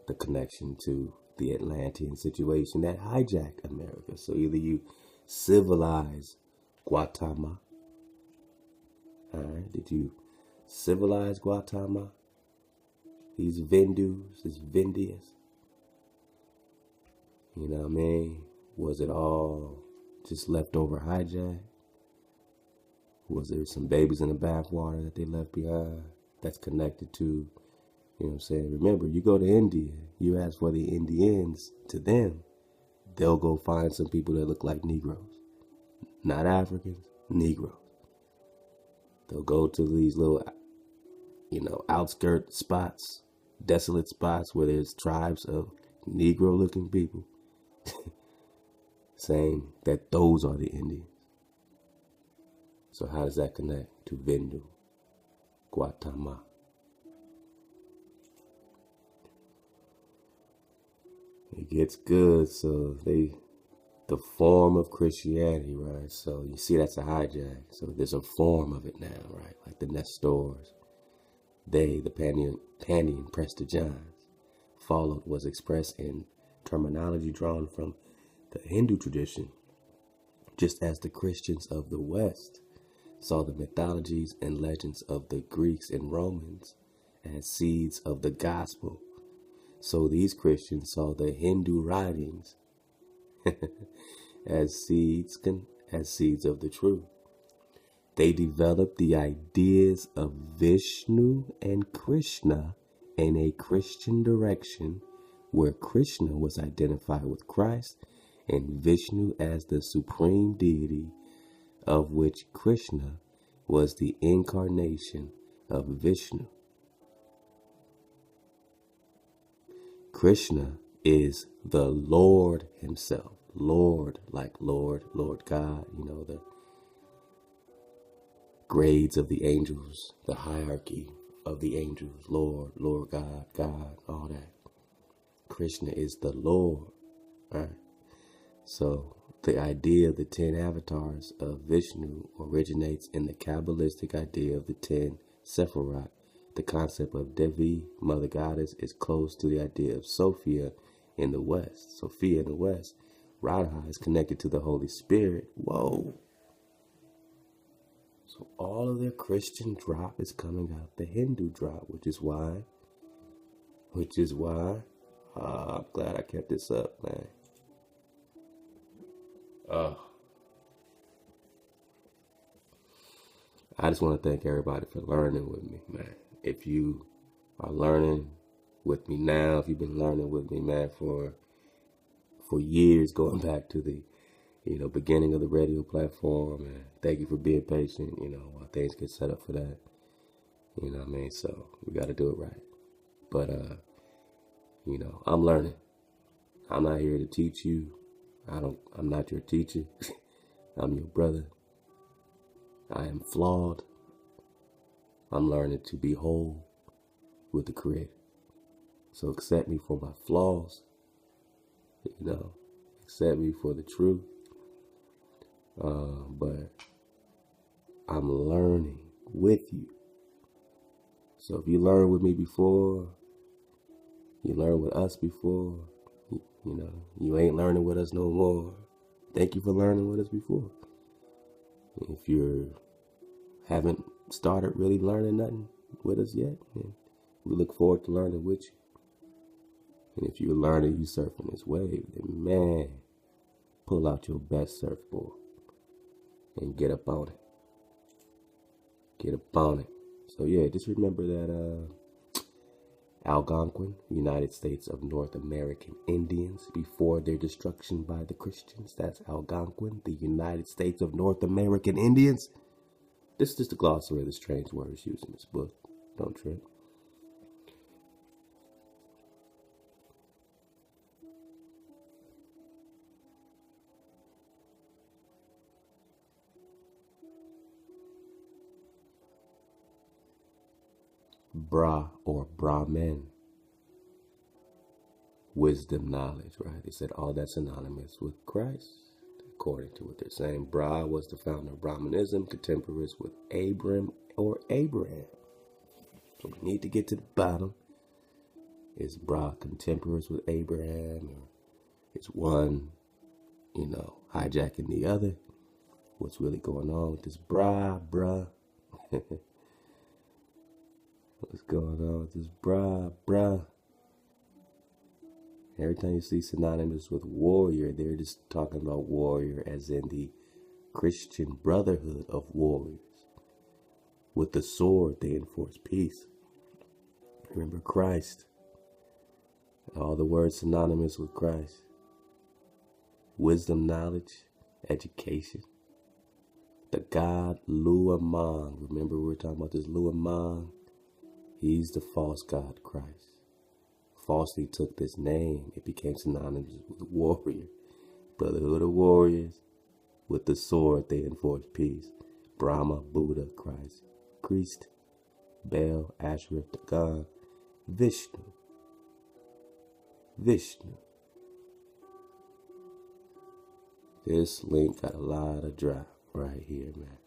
the connection to the Atlantean situation that hijacked America. So either you civilize Guatemala, all right? Did you civilize Guatemala? These Vindus, these Vindias, you know what I mean? Was it all just leftover hijack? Was there some babies in the bathwater that they left behind that's connected to, you know what I'm saying? Remember, you go to India, you ask for the Indians, to them, they'll go find some people that look like Negroes. Not Africans, Negroes. They'll go to these little, outskirt spots, desolate spots where there's tribes of Negro-looking people, saying that those are the Indians. So how does that connect to Vindu, Guatemala? It gets good. So the form of Christianity, right? So you see that's a hijack. So there's a form of it now, right? Like the Nestors. They, the Pandyan Prester Johns, followed was expressed in terminology drawn from the Hindu tradition, just as the Christians of the West saw the mythologies and legends of the Greeks and Romans as seeds of the gospel. So these Christians saw the Hindu writings as seeds of the truth. They developed the ideas of Vishnu and Krishna in a Christian direction, where Krishna was identified with Christ and Vishnu as the supreme deity, of which Krishna was the incarnation of Vishnu. Krishna is the Lord himself. Lord, like Lord God, the grades of the angels, the hierarchy of the angels, Lord God, all that. Krishna is the Lord, right? So the idea of the 10 avatars of Vishnu originates in the Kabbalistic idea of the 10 Sephiroth. The concept of Devi, Mother Goddess, is close to the idea of Sophia in the West. Sophia in the West. Radha is connected to the Holy Spirit. Whoa. So all of their Christian drop is coming out the Hindu drop, which is why I'm glad I kept this up, man. I just want to thank everybody for learning with me, man. If you are learning with me now, if you've been learning with me, man, for years, going back to the beginning of the radio platform, and thank you for being patient, while things get set up for that. You know what I mean? So we got to do it right. But I'm learning. I'm not here to teach you. I'm not your teacher. I'm your brother. I am flawed. I'm learning to be whole with the Creator. So accept me for my flaws. Accept me for the truth. But I'm learning with you. So if you learned with me before, you learned with us before, you ain't learning with us no more. Thank you for learning with us before. If you haven't started really learning nothing with us yet, then we look forward to learning with you. And if you're learning, you surfing this wave, then man, pull out your best surfboard and get up on it. Get up on it. So yeah, just remember that Algonquin, United States of North American Indians, before their destruction by the Christians. That's Algonquin, the United States of North American Indians. This is just a glossary of the strange words used in this book. Don't trip. Bra or Brahmin. Wisdom, knowledge, right? They said all that's synonymous with Christ, according to what they're saying. Bra was the founder of Brahmanism, contemporaries with Abram or Abraham. So we need to get to the bottom. Is Bra contemporaries with Abraham, or is one, hijacking the other? What's really going on with this bruh? What's going on with this bruh? Every time you see synonymous with warrior, they're just talking about warrior as in the Christian brotherhood of warriors. With the sword, they enforce peace. Remember Christ. All the words synonymous with Christ. Wisdom, knowledge, education. The god Luamang. Remember we were talking about this Luamang? He's the false god Christ. Falsely took this name. It became synonymous with warrior. Brotherhood of warriors. With the sword they enforce peace. Brahma, Buddha, Christ, Baal, Asherah, Dagon, Vishnu. This link got a lot of drop right here, man.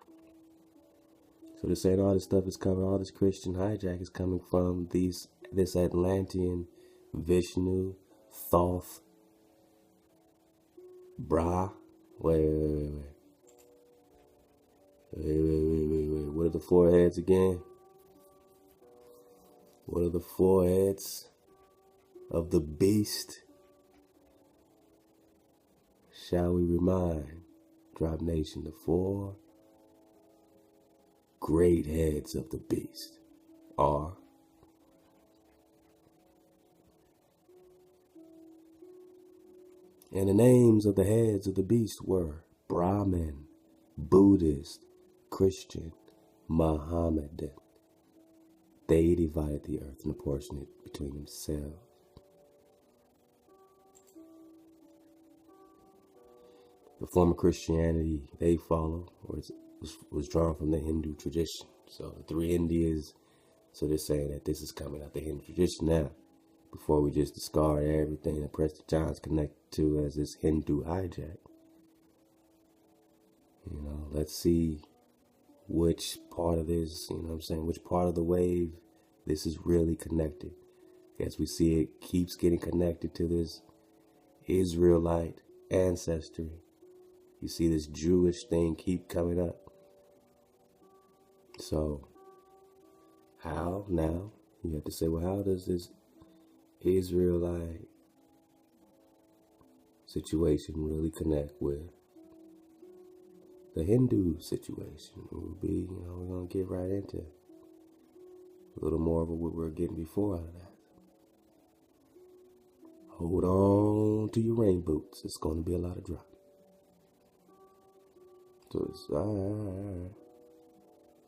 So they're saying all this stuff is coming, all this Christian hijack is coming from this Atlantean Vishnu, Thoth, Bra. Wait. What are the four heads again? What are the four heads of the beast? Shall we remind, Drop Nation, the four great heads of the beast are and the names of the heads of the beast were Brahmin, Buddhist, Christian, Mohammedan. They divided the earth and apportioned it between themselves. The form of Christianity they follow was drawn from the Hindu tradition. So the three Indias, so they're saying that this is coming out the Hindu tradition now. Before we just discard everything that Prester John's connected to as this Hindu hijack. Let's see which part of this, which part of the wave this is really connected. As we see it keeps getting connected to this Israelite ancestry. You see this Jewish thing keep coming up. So, how now? You have to say, well, how does this Israelite situation really connect with the Hindu situation? We'll be, we're going to get right into a little more of what we were getting before out of that. Hold on to your rain boots. It's going to be a lot of drop. So it's all right.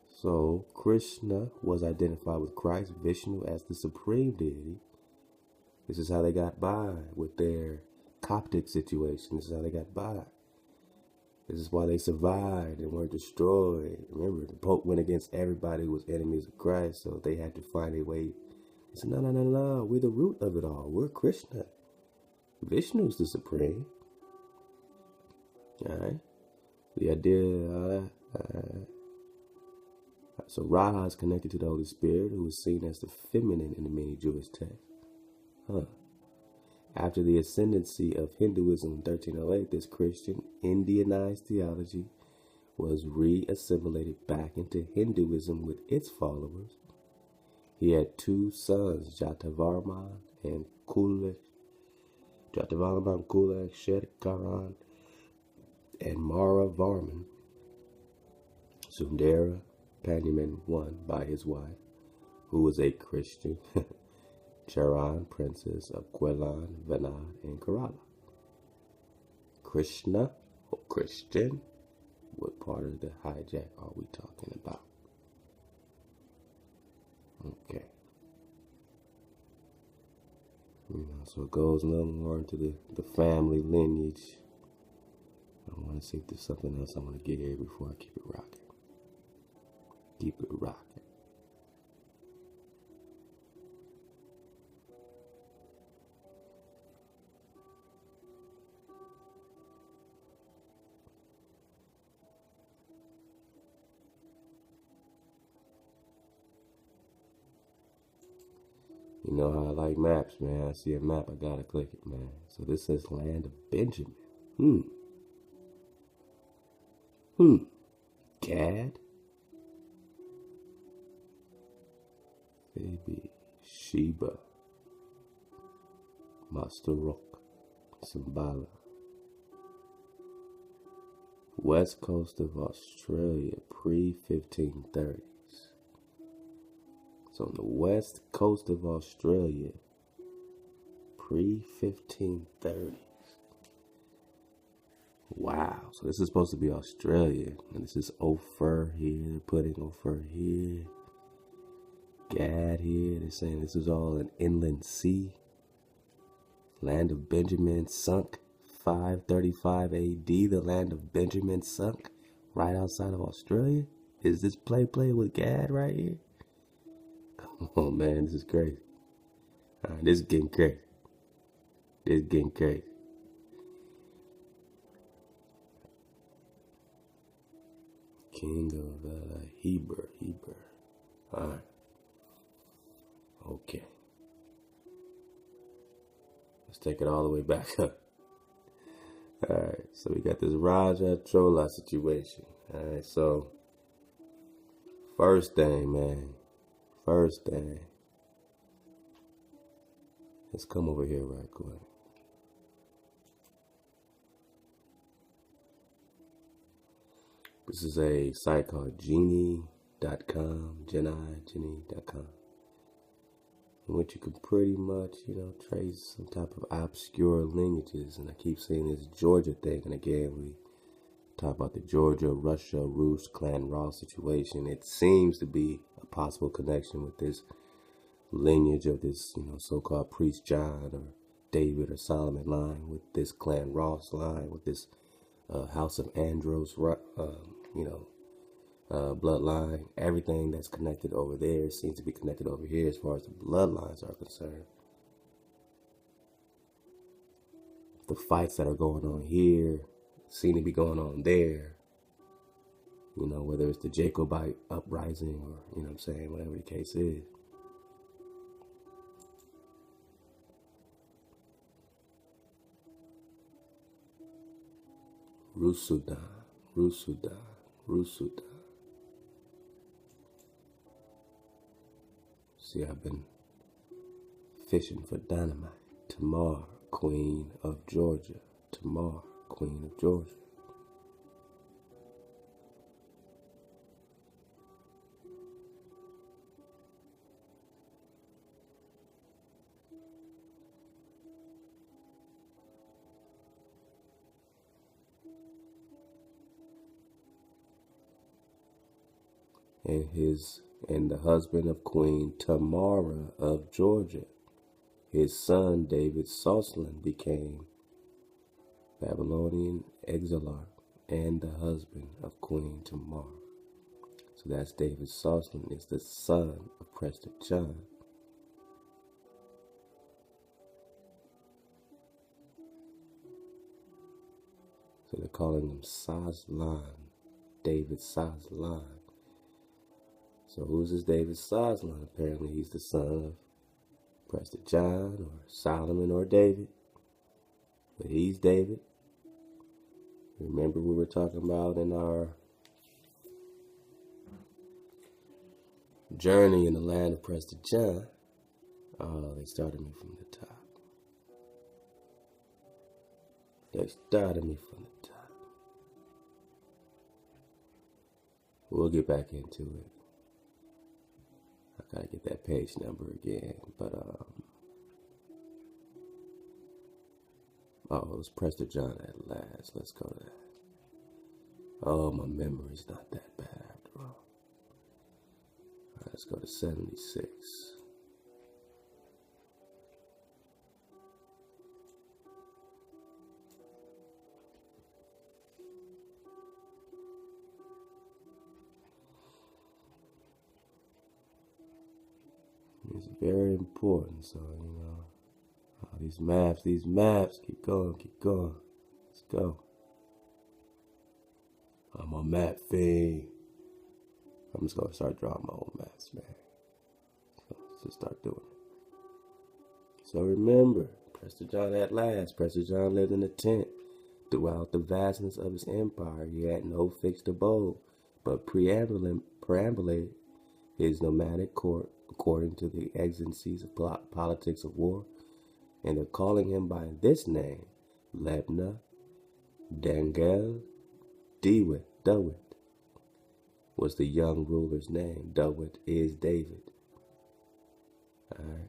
So Krishna was identified with Christ, Vishnu as the supreme deity. This is how they got by with their Coptic situation. This is how they got by. This is why they survived and weren't destroyed. Remember, the Pope went against everybody who was enemies of Christ, so they had to find a way. He said, no, we're the root of it all. We're Krishna. Vishnu's the supreme. Alright? The idea, so Raha is connected to the Holy Spirit, who is seen as the feminine in the many Jewish texts. After the ascendancy of Hinduism in 1308, this Christian Indianized theology was re-assimilated back into Hinduism with its followers. He had two sons, Jatavarman and Kulak Shetkaran, and Mara Varman. Sundara Panyaman won by his wife, who was a Christian, Charan, princess of Quelan, Vanad, and Kerala. Krishna, or Christian, what part of the hijack are we talking about? Okay. So it goes a little more into the family lineage. I want to see if there's something else I want to get here before I keep it rocking. Keep it rocking. You know how I like maps, man. I see a map, I gotta click it, man. So this says land of Benjamin. Gad. Baby Sheba. Master Rock. Sambala. West coast of Australia, pre-1530s. So on the west coast of Australia, pre-1530s. Wow, so this is supposed to be Australia. And this is Ophir here. They're putting Ophir here. Gad here. They're saying this is all an inland sea. Land of Benjamin sunk 535 AD. The land of Benjamin sunk right outside of Australia. Is this play with Gad right here? Oh man, this is crazy. Alright, this is getting crazy. This is getting crazy. King of Heber. Alright. Okay. Let's take it all the way back up. Alright, so we got this Raja Chola situation. Alright, so first thing, man. Let's come over here right quick. This is a site called Genie.com, Genie.com, in which you can pretty much, trace some type of obscure lineages. And I keep seeing this Georgia thing, and again, we talk about the Georgia, Russia, Rus, Clan Ross situation. It seems to be a possible connection with this lineage of this, so-called Priest John or David or Solomon line, with this Clan Ross line, with this House of Andros, bloodline. Everything that's connected over there seems to be connected over here as far as the bloodlines are concerned. The fights that are going on here seem to be going on there. Whether it's the Jacobite uprising or, whatever the case is. Rusudan. See, I've been fishing for dynamite. Tamar, Queen of Georgia. Tamar, Queen of Georgia. And the husband of Queen Tamara of Georgia. His son David Soslan became Babylonian exilarch and the husband of Queen Tamar. So that's David Soslan, is the son of Prester John. So they're calling him Soslan, David Soslan. So who's this David Soslan? Apparently he's the son of Prester John or Solomon or David. But he's David. Remember we were talking about in our journey in the land of Prester John. Oh, they started me from the top. They started me from the top. We'll get back into it. I gotta get that page number again, but oh, it was Prester John at last. Let's go to that. Oh, my memory's not that bad after all. All right, let's go to 76. It's very important, so, you know, oh, these maps, keep going. Let's go. I'm a map fiend. I'm just going to start drawing my own maps, man. So let's just start doing it. So remember, Prester John at last. Prester John lived in a tent. Throughout the vastness of his empire, he had no fixed abode, but perambulated his nomadic court according to the exigencies of politics of war, and they're calling him by this name, Lebna Dangel Dawit was the young ruler's name. Dawit is David,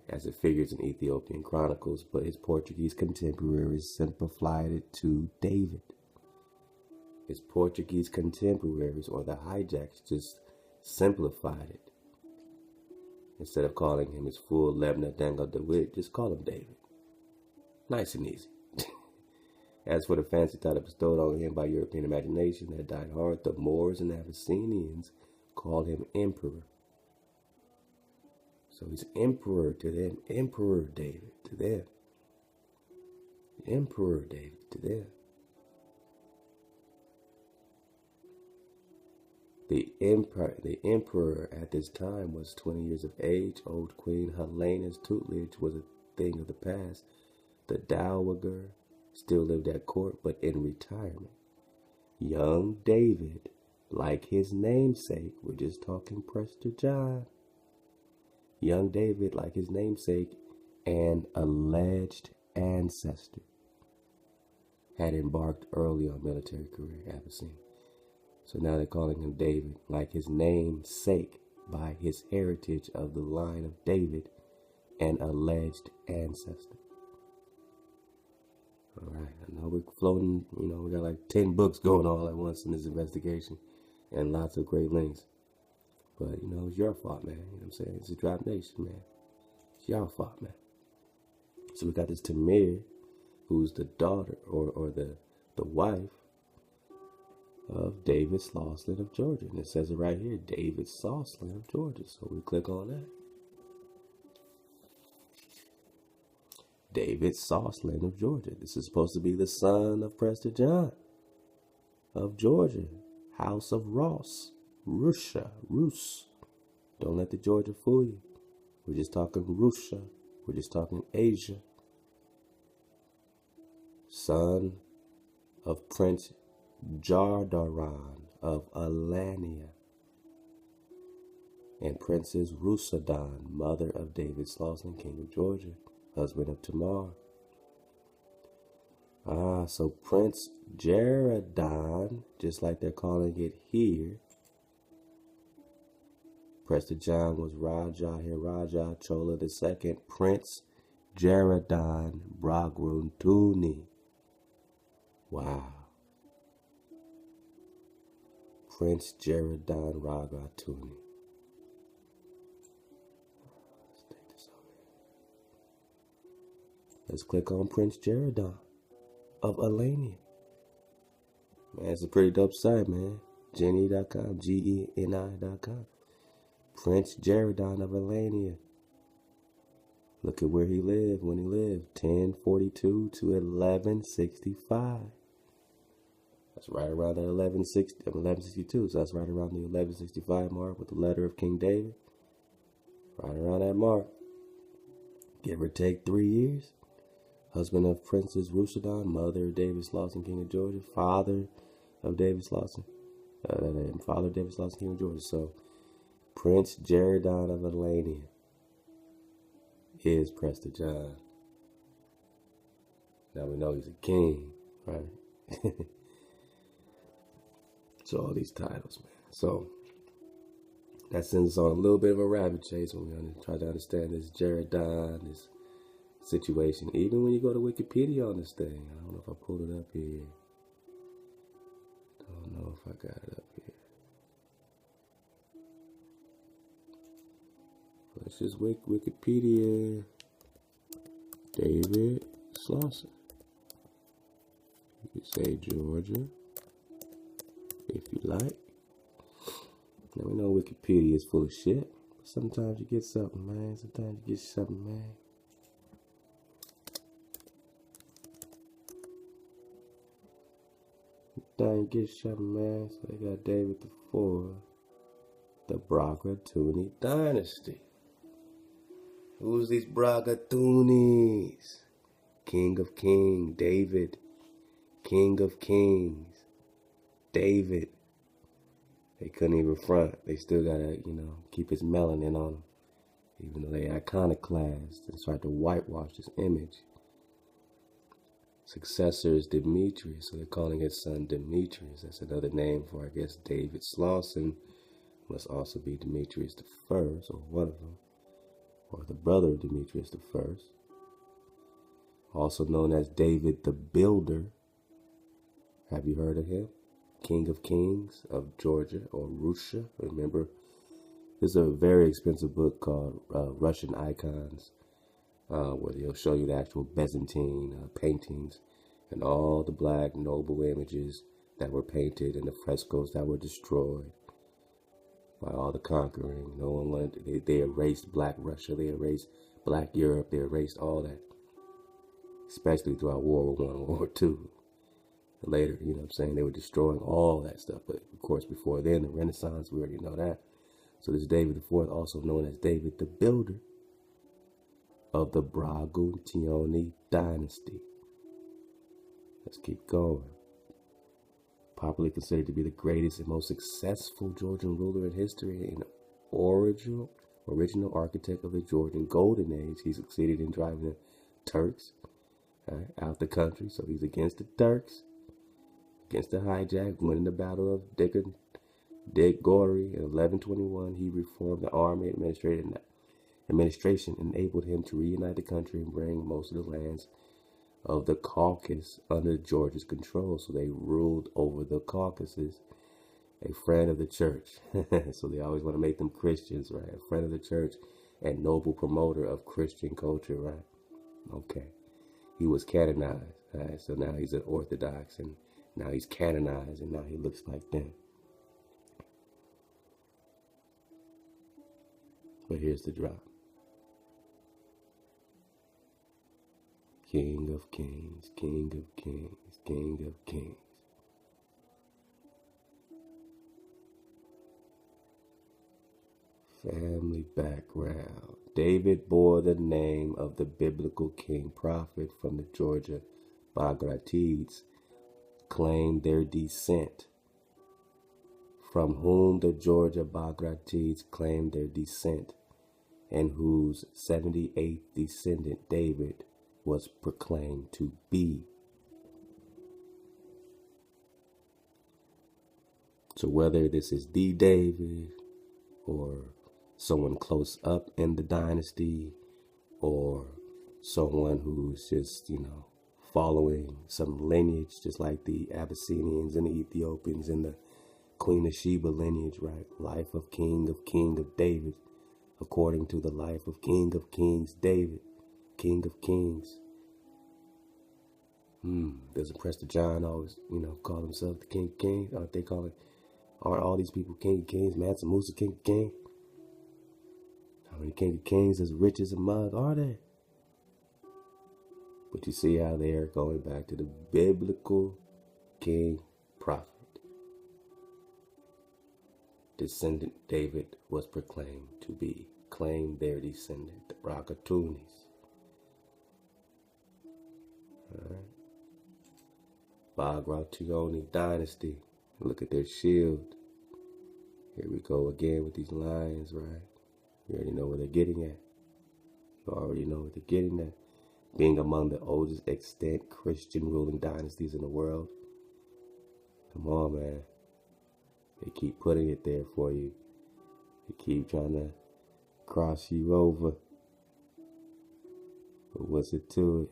as it figures in Ethiopian chronicles, but his Portuguese contemporaries simplified it to David. His Portuguese contemporaries, or the hijacks, just simplified it. Instead of calling him his full Lebna Dangel Dawit, just call him David. Nice and easy. As for the fancy title bestowed on him by European imagination that died hard, the Moors and Abyssinians called him Emperor. So he's Emperor to them, Emperor David to them, Emperor David to them. The emperor at this time was 20 years of age. Old Queen Helena's tutelage was a thing of the past. The dowager still lived at court, but in retirement. Young David, like his namesake, we're just talking Prester John. Young David, like his namesake, an alleged ancestor, had embarked early on military career, Abyssinia. So now they're calling him David, like his namesake, by his heritage of the line of David, an alleged ancestor. All right, I know we're floating, you know, we got like 10 books going all at once in this investigation and lots of great links. But, you know, it's your fault, man. You know what I'm saying? It's a Drop Nation, man. It's your fault, man. So we got this Tamir, who's the daughter or the wife of David Soslan of Georgia. And it says it right here, David Soslan of Georgia. So we click on that. David Soslan of Georgia. This is supposed to be the son of Prester John of Georgia, House of Ross, Rus. Don't let the Georgia fool you. We're just talking Russia. We're just talking Asia. Son of Prince Jardaran of Alania and Princess Rusadan, mother of David Soslan, king of Georgia, husband of Tamar. So Prince Jaradan, just like they're calling it here. Prester John was Raja Hiraja Chola II, Prince Jaradan Braguntuni. Wow. Prince Jaradan Ragatuni. Let's take this over here. Let's click on Prince Jaradan of Alania. Man, it's a pretty dope site, man. Geni.com, Geni.com. Prince Jaredon of Alania. Look at where he lived when he lived. 1042 to 1165. That's right around the 1162. So that's right around the 1165 mark with the letter of King David. Right around that mark. Give or take 3 years. Husband of Princess Rushadon, mother of David Slauson, King of Georgia, father of David Slauson, father of David Slauson, King of Georgia. So, Prince Jaredon of Alania is Prester John. Now we know he's a king, right? So all these titles, man. So that sends us on a little bit of a rabbit chase when we try to understand this Jaredon, this situation. Even when you go to Wikipedia on this thing, I don't know if I pulled it up here. Don't know if I got it up here. Let's just Wikipedia David Slauson. You could say Georgia if you like. Now we know Wikipedia is full of shit, but sometimes you get something, man. Sometimes you get something, man. Sometimes you get something, man. So they got David IV, the Bragatuni dynasty. Who's these Bragatunis? King of Kings, David. King of Kings, David. They couldn't even front. They still gotta, keep his melanin on them. Even though they iconoclast and tried to whitewash his image. Successor is Demetrius, so they're calling his son Demetrius. That's another name for, I guess, David Slauson. Must also be Demetrius I, or one of them. Or the brother of Demetrius I. Also known as David the Builder. Have you heard of him? King of Kings of Georgia, or Russia. Remember, this is a very expensive book called Russian Icons, where they'll show you the actual Byzantine paintings and all the black noble images that were painted and the frescoes that were destroyed by all the conquering. No one wanted. They erased Black Russia. They erased Black Europe. They erased all that, especially throughout World War I and World War II. Later, they were destroying all that stuff. But of course, before then, the Renaissance, we already know that. So this David IV, also known as David the Builder of the Bragutioni dynasty. Let's keep going. Popularly considered to be the greatest and most successful Georgian ruler in history and original architect of the Georgian Golden Age. He succeeded in driving the Turks out the country. So he's against the Turks, against the hijack, winning the Battle of Decoding in 1121. He reformed the army administration, enabled him to reunite the country and bring most of the lands of the Caucasus under Georgia's control. So they ruled over the Caucasus, a friend of the church. So they always want to make them Christians, right? A friend of the church and noble promoter of Christian culture, right? Okay. He was canonized, right? So now he's an Orthodox, and now he's canonized, and now he looks like them. But here's the drop. King of Kings, King of Kings, King of Kings. Family background. David bore the name of the biblical king prophet from the Georgia Bagratids, claimed their descent. From whom the Georgia Bagratids claimed their descent, and whose 78th descendant David was proclaimed to be. So whether this is the David, or someone close up in the dynasty, or someone who's just, following some lineage, just like the Abyssinians and the Ethiopians and the Queen of Sheba lineage, right? Life of King of David, according to the life of King of Kings David, King of Kings. Doesn't Prester John always, call himself the King of Kings? Aren't all these people King of Kings? Mansa, Musa, King of Kings? How many King of Kings as rich as a mug are there? But you see how they are going back to the biblical king prophet. Descendant David was proclaimed to be. Claimed their descendant, the Brocatunis. Alright. Bagrationi dynasty. Look at their shield. Here we go again with these lines, right? You already know where they're getting at. You already know what they're getting at. Being among the oldest extant Christian ruling dynasties in the world. Come on, man. They keep putting it there for you. They keep trying to cross you over. But what's it to it?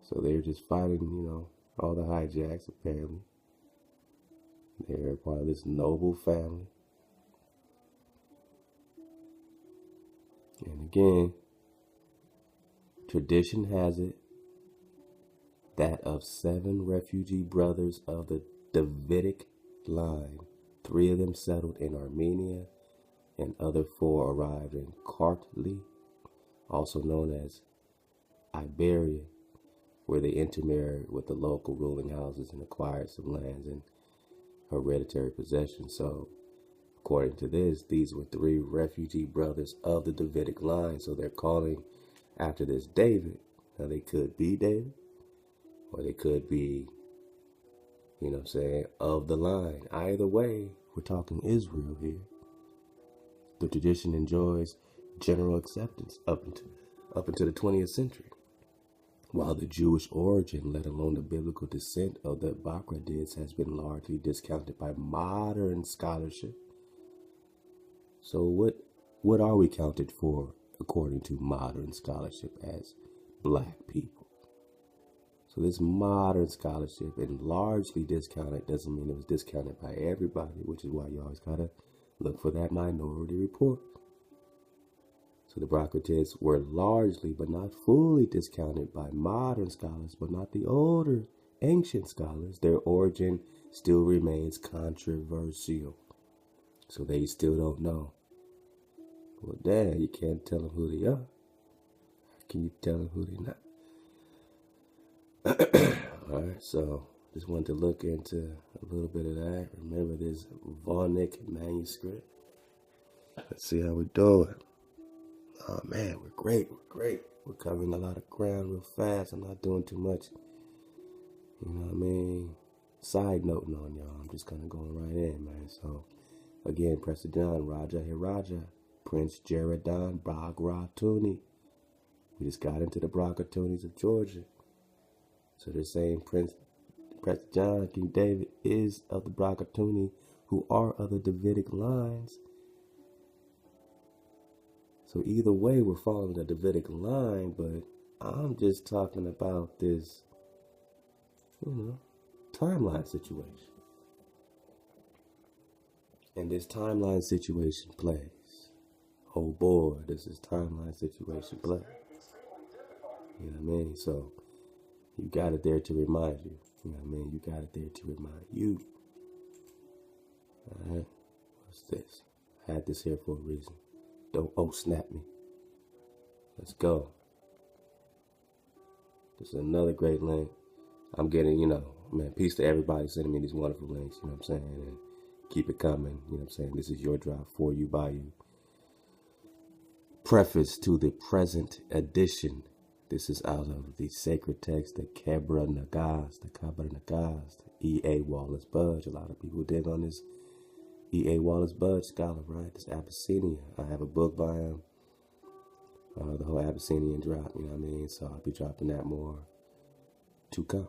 So they're just fighting, all the hijacks, apparently. They're part of this noble family. And again, tradition has it that of 7 refugee brothers of the Davidic line, 3 of them settled in Armenia, and other 4 arrived in Kartli, also known as Iberia, where they intermarried with the local ruling houses and acquired some lands and hereditary possessions. So, according to this, these were 3 refugee brothers of the Davidic line. So they're calling after this David. Now they could be David, or they could be, of the line. Either way, we're talking Israel here. The tradition enjoys general acceptance up into the 20th century. While the Jewish origin, let alone the biblical descent of the Bagratids, has been largely discounted by modern scholarship. So what are we counted for, according to modern scholarship, as black people? So this modern scholarship, and largely discounted, doesn't mean it was discounted by everybody, which is why you always gotta look for that minority report. So the Bagratids were largely, but not fully, discounted by modern scholars, but not the older, ancient scholars. Their origin still remains controversial. So they still don't know. Well, damn, you can't tell them who they are. How can you tell them who they're not? Alright, so just wanted to look into a little bit of that. Remember this Voynich Manuscript. Let's see how we're doing. Oh man, we're great. We're covering a lot of ground real fast. I'm not doing too much, side noting on y'all. I'm just kind of going right in, man. So, again, Prester John, Raja Hiraja, Prince Jaredon Bagratuni. We just got into the Brocatunis of Georgia. So they're saying Prester John, King David, is of the Brocatuni, who are of the Davidic lines. So either way, we're following the Davidic line, but I'm just talking about this, timeline situation. And this timeline situation plays. Oh boy, this is timeline situation play. You know what I mean? So you got it there to remind you. You know what I mean? You got it there to remind you. Alright, what's this? I had this here for a reason. Don't snap me. Let's go. This is another great link. I'm getting, peace to everybody sending me these wonderful links, you know what I'm saying? And keep it coming, you know what I'm saying? This is your drop, for you, by you. Preface to the present edition. This is out of the sacred text, the Kebra Nagaz, the E.A. Wallace Budge. A lot of people dig on this E.A. Wallace Budge scholar, right? This Abyssinia. I have a book by him. The whole Abyssinian drop, you know what I mean? So I'll be dropping that more to come.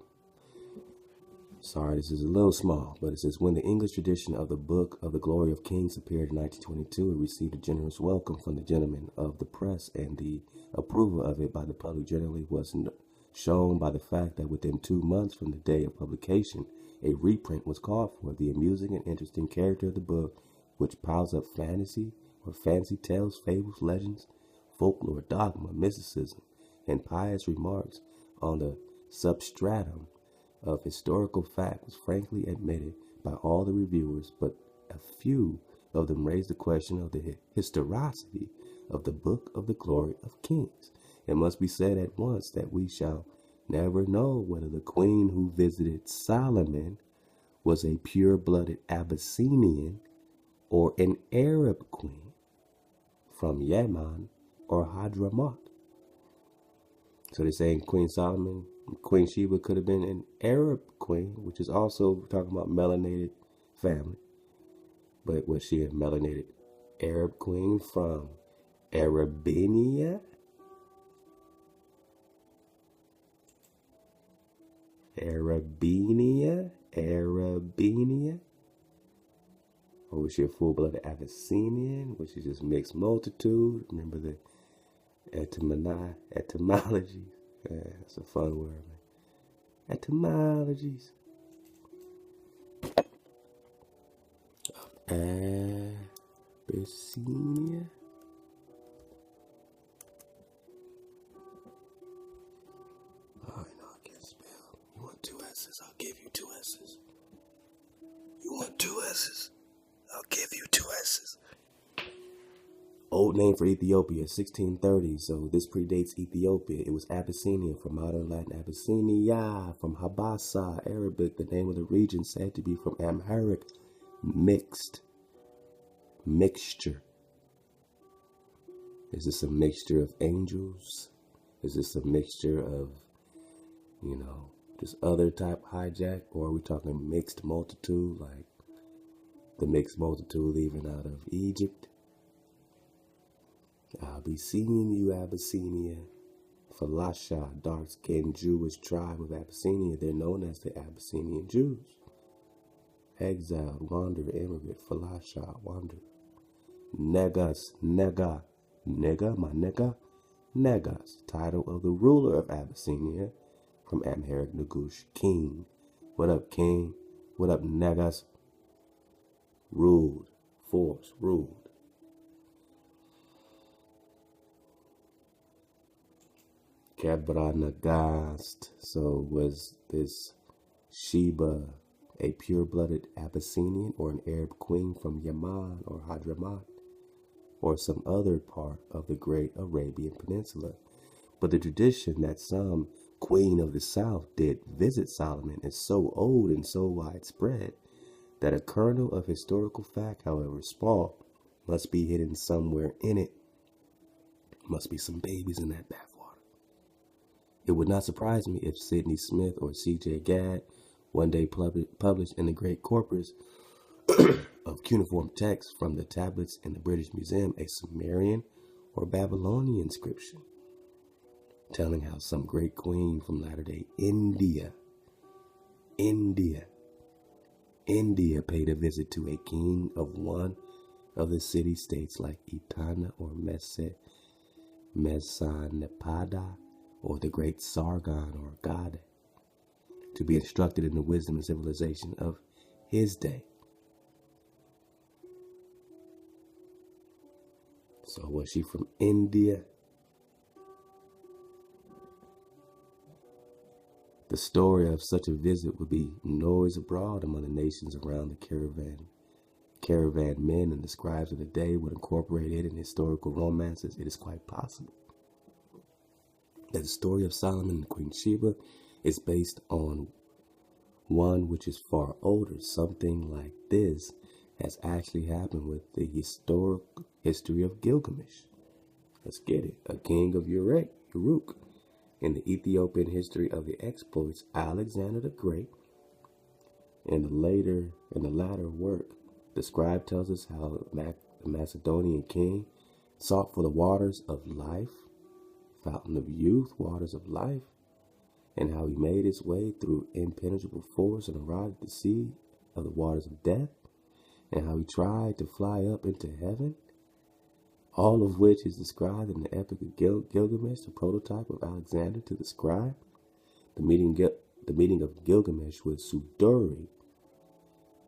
Sorry, this is a little small, but it says, when the English tradition of the Book of the Glory of Kings appeared in 1922, it received a generous welcome from the gentlemen of the press, and the approval of it by the public generally was shown by the fact that within 2 months from the day of publication, a reprint was called for. The amusing and interesting character of the book, which piles up fantasy or fancy tales, fables, legends, folklore, dogma, mysticism, and pious remarks on the substratum of historical fact was frankly admitted by all the reviewers, but a few of them raised the question of the historicity of the Book of the Glory of Kings. It must be said at once that we shall never know whether the queen who visited Solomon was a pure-blooded Abyssinian or an Arab queen from Yemen or Hadramaut. So they're saying Queen Solomon, Queen Sheba could have been an Arab queen, which is also talking about melanated family. But was she a melanated Arab queen from Arabia? Arabinia? Or was she a full-blooded Abyssinian? Was she just mixed multitude? Remember the etymologies? Yeah, that's a fun word, man. Etymologies. Abyssinia? Oh, I know I can't spell. You want 2 S's? I'll give you 2 S's. You want 2 S's? I'll give you 2 S's. Old name for Ethiopia, 1630. So this predates Ethiopia. It was Abyssinia, from modern Latin Abyssinia, from Habasa, Arabic. The name of the region said to be from Amharic, mixture. Is this a mixture of angels? Is this a mixture of, just other type hijack? Or are we talking mixed multitude, like the mixed multitude leaving out of Egypt? I'll be seeing you, Abyssinia. Falasha, dark-skinned Jewish tribe of Abyssinia. They're known as the Abyssinian Jews. Exiled, wanderer, immigrant, Falasha, wanderer. Negas, nega, my nega. Negas, title of the ruler of Abyssinia, from Amharic Nagush, king. What up, king? What up, Negas? Ruled, force, ruled. Kabranagast. So was this Sheba a pure-blooded Abyssinian or an Arab queen from Yemen or Hadramaut or some other part of the great Arabian Peninsula? But the tradition that some queen of the south did visit Solomon is so old and so widespread that a kernel of historical fact, however small, must be hidden somewhere in it. Must be some babies in that bathwater. It would not surprise me if Sidney Smith or C.J. Gadd one day published in the great corpus of cuneiform texts from the tablets in the British Museum a Sumerian or Babylonian inscription telling how some great queen from latter-day India paid a visit to a king of one of the city-states like Etana or Mesanapada, or the great Sargon or God, to be instructed in the wisdom and civilization of his day. So was she from India? The story of such a visit would be noise abroad among the nations around the caravan men, and the scribes of the day would incorporate it in historical romances. It is quite possible that the story of Solomon and Queen Sheba is based on one which is far older. Something like this has actually happened with the history of Gilgamesh. Let's get it. A king of Uruk. In the Ethiopian history of the exploits, Alexander the Great. In the latter work, the scribe tells us how the Macedonian king sought for the waters of life, fountain of youth, waters of life, and how he made his way through impenetrable forest and arrived at the sea of the waters of death, and how he tried to fly up into heaven, all of which is described in the epic of Gilgamesh, the prototype of Alexander to the scribe. The meeting of Gilgamesh with Sudori,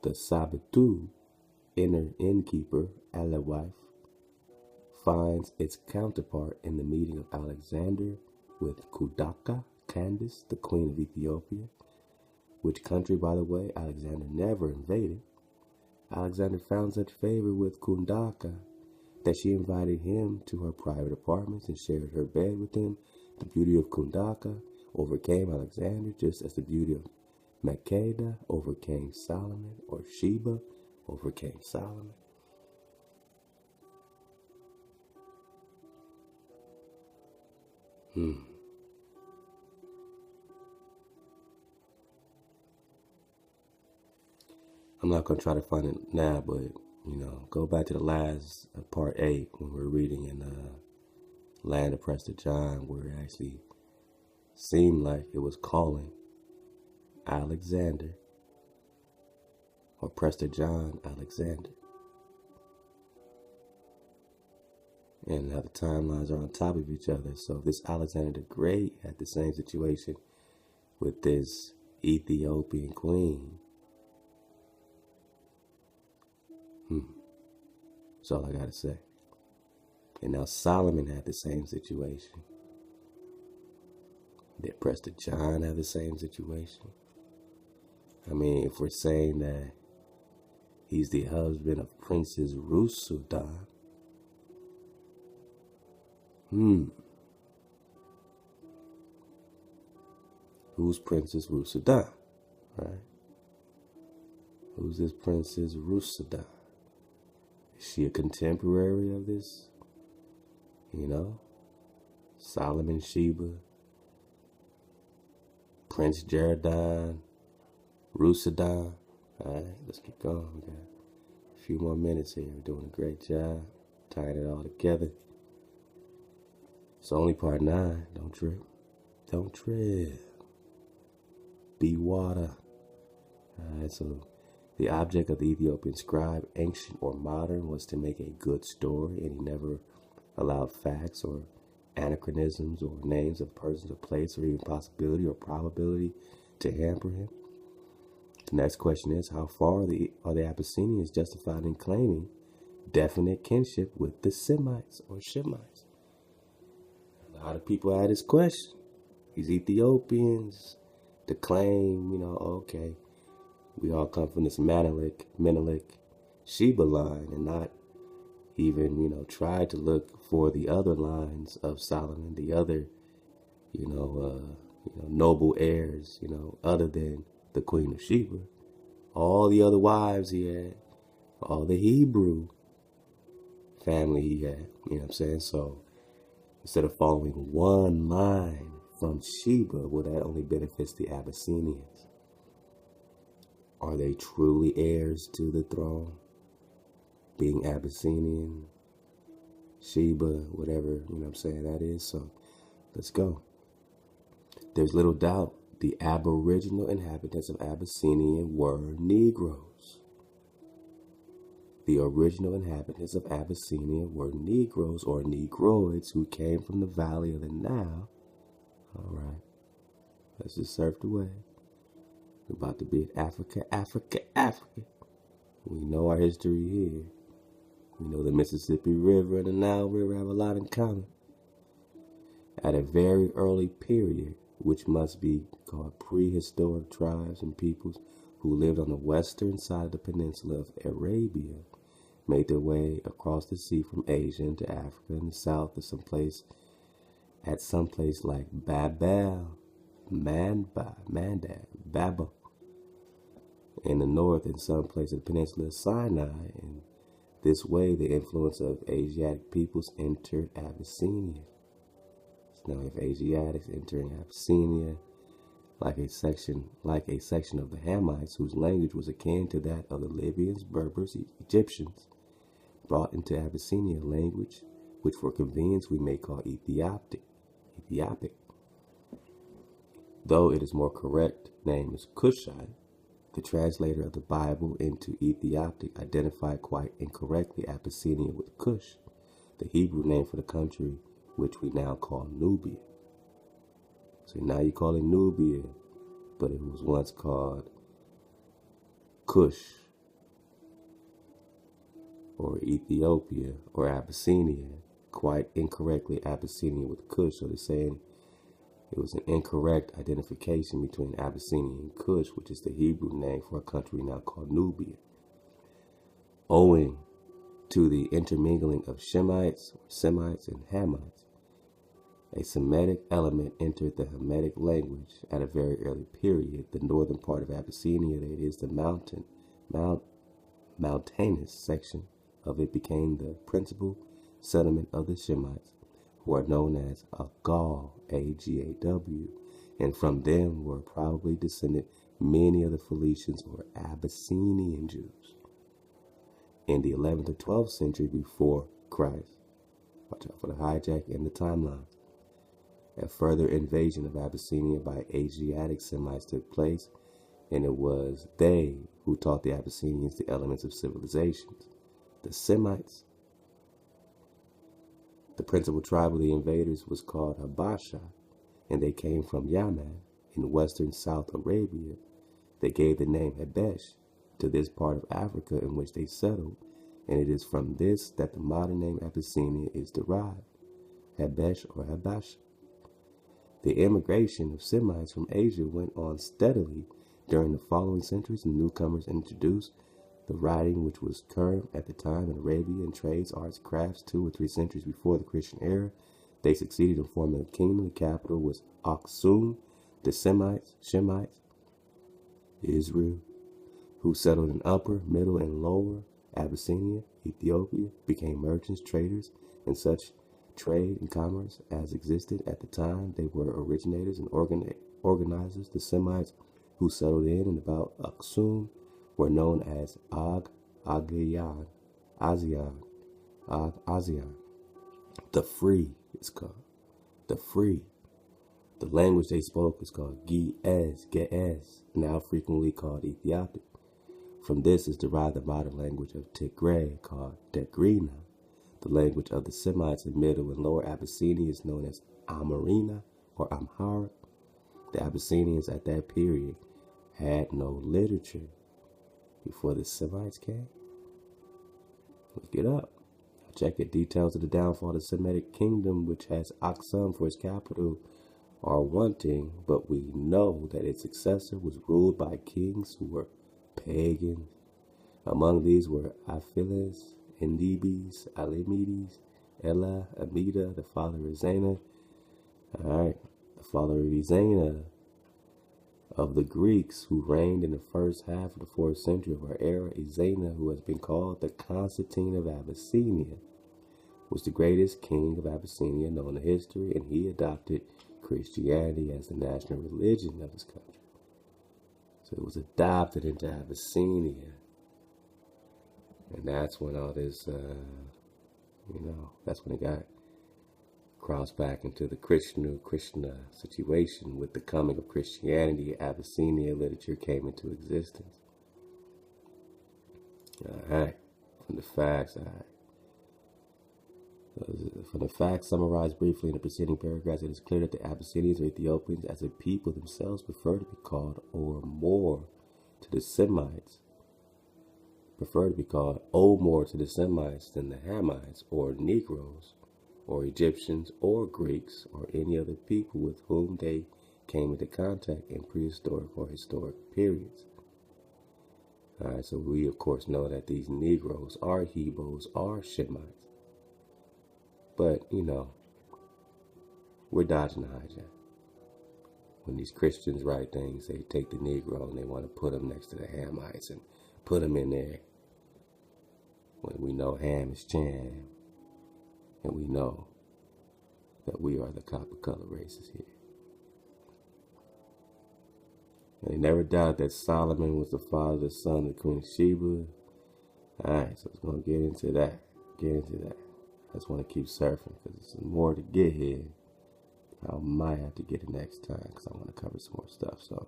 the Sabatu, inner innkeeper, ally wife, finds its counterpart in the meeting of Alexander with Kudaka, Candace, the Queen of Ethiopia, which country, by the way, Alexander never invaded. Alexander found such favor with Kundaka that she invited him to her private apartments and shared her bed with him. The beauty of Kundaka overcame Alexander, just as the beauty of Makeda overcame Solomon, or Sheba overcame Solomon. I'm not going to try to find it now, but, go back to the last part 8 when we're reading in Land of Prester John, where it actually seemed like it was calling Alexander, or Prester John Alexander. And how the timelines are on top of each other. So this Alexander the Great had the same situation with this Ethiopian queen. That's all I gotta say. And now Solomon had the same situation. Did Prester John have the same situation? I mean, if we're saying that he's the husband of Princess Rusudan, who's Princess Rusudan, right? Who's this Princess Rusudan? Is she a contemporary of this? Solomon Sheba, Prince Jeradon, Rusudan. All right, let's keep going. We got a few more minutes here. We're doing a great job tying it all together. It's only part 9. Don't trip. Don't trip. Be water. Alright, so the object of the Ethiopian scribe, ancient or modern, was to make a good story, and he never allowed facts or anachronisms or names of persons or place or even possibility or probability to hamper him. The next question is, how far are the Abyssinians justified in claiming definite kinship with the Semites or Shemites? A lot of people had this question. These Ethiopians to claim, okay, we all come from this Menelik, Sheba line, and not even, try to look for the other lines of Solomon, the other, noble heirs, other than the Queen of Sheba. All the other wives he had, all the Hebrew family he had, So instead of following one line from Sheba, well, that only benefits the Abyssinians. Are they truly heirs to the throne? Being Abyssinian, Sheba, whatever, that is. So let's go. There's little doubt the aboriginal inhabitants of Abyssinia were Negroes. The original inhabitants of Abyssinia were Negroes or Negroids who came from the valley of the Nile. All right, let's just surf the wave. We're about to be at Africa. We know our history here. We know the Mississippi River and the Nile River have a lot in common. At a very early period, which must be called prehistoric tribes and peoples who lived on the western side of the peninsula of Arabia, made their way across the sea from Asia into Africa in the south to some place like Babel, Babel, in the north and some place in the peninsula of Sinai. And this way, the influence of Asiatic peoples entered Abyssinia. So now we have Asiatics entering Abyssinia, like a section of the Hamites, whose language was akin to that of the Libyans, Berbers, Egyptians, brought into Abyssinia, language which for convenience we may call Ethiopic. Though it is more correct name is Cushite, the translator of the Bible into Ethiopic identified quite incorrectly Abyssinia with Cush, the Hebrew name for the country which we now call Nubia. So now you call it Nubia, but it was once called Cush, or Ethiopia, or Abyssinia, quite incorrectly Abyssinian with Kush. So they're saying it was an incorrect identification between Abyssinia and Kush, which is the Hebrew name for a country now called Nubia. Owing to the intermingling of Shemites, Semites, and Hamites, a Semitic element entered the Hamitic language at a very early period. The northern part of Abyssinia, that is the mountainous section of it, became the principal settlement of the Shemites, who are known as Agaw, A-G-A-W, and from them were probably descended many of the Phoenicians or Abyssinian Jews. In the 11th or 12th century before Christ, watch out for the hijack and the timeline, a further invasion of Abyssinia by Asiatic Semites took place, and it was they who taught the Abyssinians the elements of civilizations. The Semites, the principal tribe of the invaders, was called Habasha, and they came from Yaman in western South Arabia. They gave the name Habesh to this part of Africa in which they settled, and it is from this that the modern name Abyssinia is derived, Habesh or Habasha. The immigration of Semites from Asia went on steadily during the following centuries, and newcomers introduced the writing which was current at the time in Arabia and trades, arts, crafts 2 or 3 centuries before the Christian era. They succeeded in forming a kingdom. The capital was Aksum. The Shemites, Israel, who settled in Upper, Middle, and Lower Abyssinia, Ethiopia, became merchants, traders, and such trade and commerce as existed at the time. They were originators and organizers. The Semites who settled in and about Aksum were known as Ag-Azian. The free is called. The free. The language they spoke is called Ge'ez, now frequently called Ethiopian. From this is derived the modern language of Tigray, called Tigrina. The language of the Semites in Middle and Lower Abyssinia is known as Ame'rican or Amharic. The Abyssinians at that period had no literature before the Semites came. Look it up. Check it. Details of the downfall of the Semitic kingdom, which has Aksum for its capital, are wanting, but we know that its successor was ruled by kings who were pagans. Among these were Aphiles, Endebes, Alemedes, Ella, Amida, the father of Zana. The father of Zana of the Greeks, who reigned in the first half of the 4th century of our era. Ezana, who has been called the Constantine of Abyssinia, was the greatest king of Abyssinia known in history, and he adopted Christianity as the national religion of his country. So it was adopted into Abyssinia. And that's when all this, that's when it got crossed back into the Krishna situation. With the coming of Christianity, Abyssinia literature came into existence. From the facts summarized briefly in the preceding paragraphs, it is clear that the Abyssinians or Ethiopians as a people themselves prefer to be called or more to the Semites than the Hamites or Negroes or Egyptians or Greeks or any other people with whom they came into contact in prehistoric or historic periods. So we of course know that these Negroes are Hebrews, are Shemites. But, we're dodging the hijack. When these Christians write things, they take the Negro and they want to put them next to the Hamites and put them in there. When we know Ham is Cham, and we know that we are the copper color races here. And they never doubted that Solomon was the father of the son of the Queen of Sheba. Alright, so let's go and get into that. I just want to keep surfing because there's more to get here. I might have to get it next time because I want to cover some more stuff. So,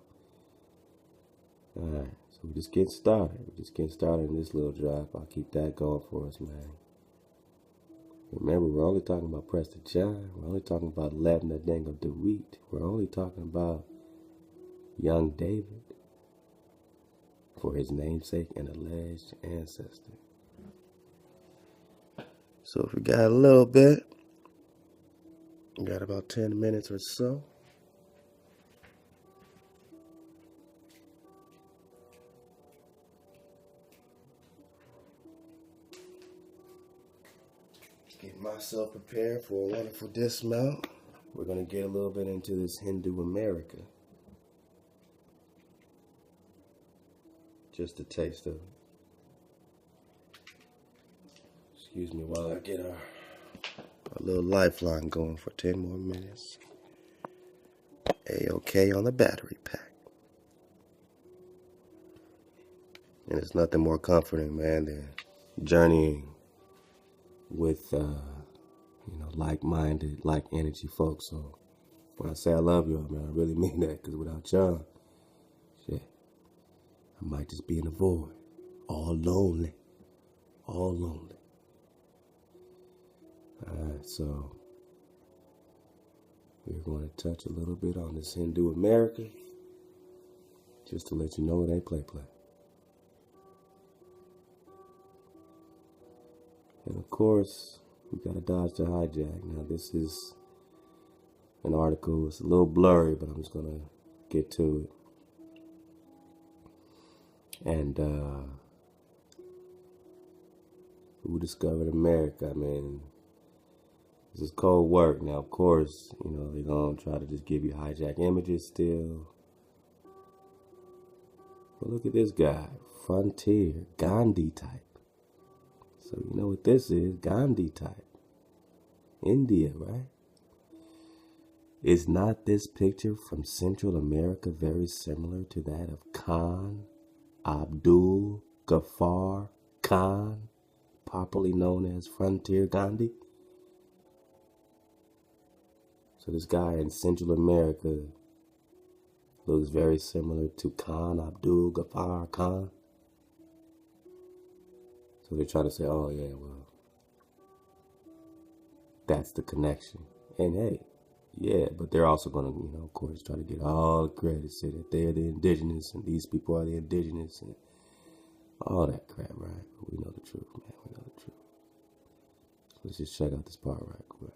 alright, so we're just getting started. In this little drop. I'll keep that going for us, man. Remember, we're only talking about Prester John. We're only talking about Lebna Dango DeWeet. We're only talking about young David for his namesake and alleged ancestor. So if we got a little bit, Got about 10 minutes or so. Getting myself prepared for a wonderful dismount. We're going to get a little bit into this Hindu America. Just a taste of it. Excuse me while I get our little lifeline going for 10 more minutes. A-OK on the battery pack. And it's nothing more comforting, man, than journeying with, like-minded, like-energy folks. So when I say I love y'all, man, I really mean that, because without y'all, shit, I might just be in the void, all lonely. Alright, so we're going to touch a little bit on this Hindu America, just to let you know it ain't play. And of course, we got to dodge the hijack. Now, this is an article. It's a little blurry, but I'm just going to get to it. And who discovered America? I mean, this is cold work. Now, of course, they're going to try to just give you hijack images still. But look at this guy, frontier, Gandhi type. So you know what this is, Gandhi type. India, right? Is not this picture from Central America very similar to that of Khan Abdul Ghaffar Khan, popularly known as Frontier Gandhi? So this guy in Central America looks very similar to Khan Abdul Ghaffar Khan. So they try to say, oh yeah, well, that's the connection. And hey, yeah, but they're also going to, of course, try to get all the credit, say that they're the indigenous and these people are the indigenous and all that crap, right? But we know the truth, man. We know the truth. So let's just check out this part right quick.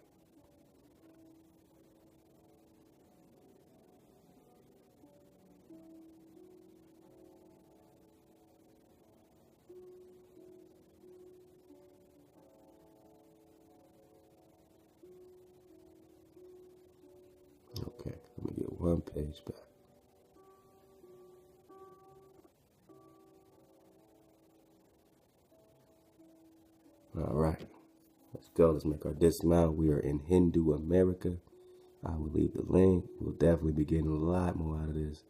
Okay, let me get one page back. All right, let's go. Let's make our dismount. We are in Hindu America. I will leave the link. We'll definitely be getting a lot more out of this.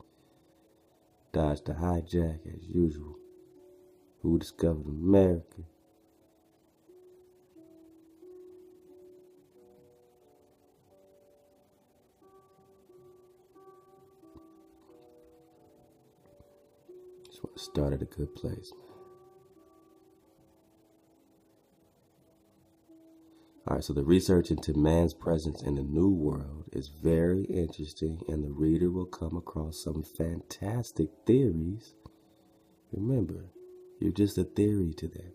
Dodge the hijack as usual. Who discovered America? Just want to start at a good place, man. Alright, so the research into man's presence in the New World is very interesting, and the reader will come across some fantastic theories. Remember, you're just a theory to them.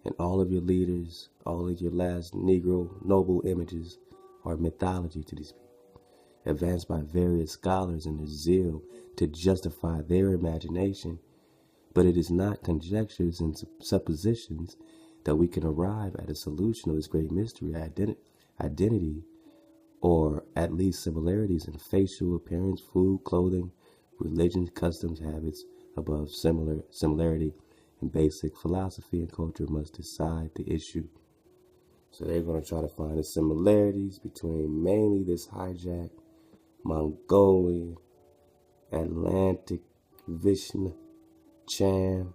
And all of your leaders, all of your last Negro noble images are mythology to these people, advanced by various scholars in their zeal to justify their imagination. But it is not conjectures and suppositions that we can arrive at a solution of this great mystery, identity, or at least similarities in facial appearance, food, clothing, religion, customs, habits, above similarity in basic philosophy and culture must decide the issue. So they're going to try to find the similarities between mainly this hijack, Mongolian, Atlantic, Vishnu, Cham,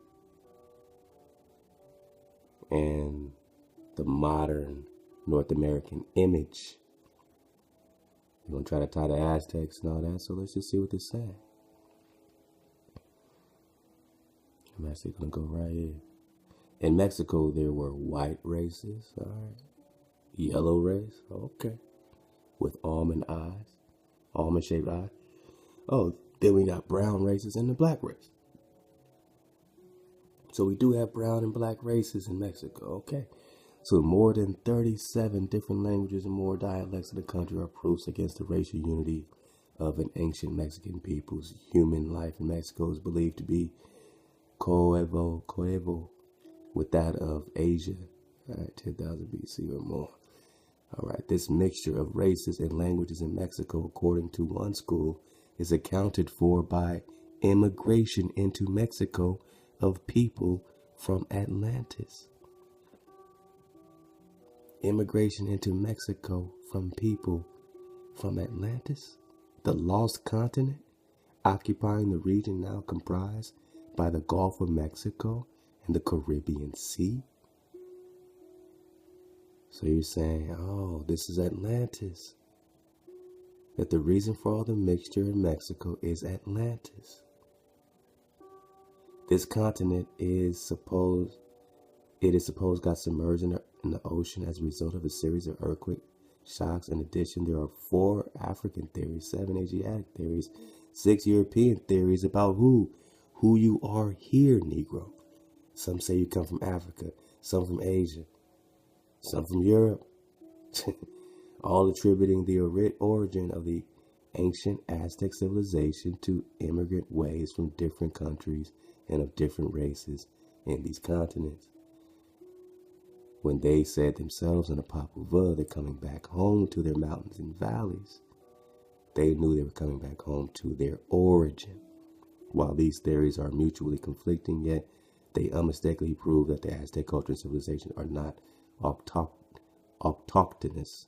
and the modern North American image. We're going to try to tie the Aztecs and all that, so let's just see what this says. I'm actually going to go right here. In Mexico, there were white races, all right. Yellow race, okay. With almond-shaped eyes. Oh, then we got brown races and the black race. So we do have brown and black races in Mexico, okay. So more than 37 different languages and more dialects in the country are proofs against the racial unity of an ancient Mexican people's human life in Mexico is believed to be coeval with that of Asia, 10,000 BC or more. All right, this mixture of races and languages in Mexico, according to one school, is accounted for by immigration into Mexico of people from Atlantis. Immigration into Mexico from people from Atlantis, the lost continent, occupying the region now comprised by the Gulf of Mexico and the Caribbean Sea. So you're saying, oh, this is Atlantis. That the reason for all the mixture in Mexico is Atlantis. This continent is supposed got submerged in the ocean as a result of a series of earthquake shocks. In addition, there are 4 African theories, 7 Asiatic theories, 6 European theories about who you are here, Negro. Some say you come from Africa, some from Asia, some from Europe, all attributing the origin of the ancient Aztec civilization to immigrant waves from different countries and of different races in these continents. When they said themselves in the Papal, they're coming back home to their mountains and valleys, they knew they were coming back home to their origin. While these theories are mutually conflicting, yet they unmistakably prove that the Aztec culture and civilization are not autochthonous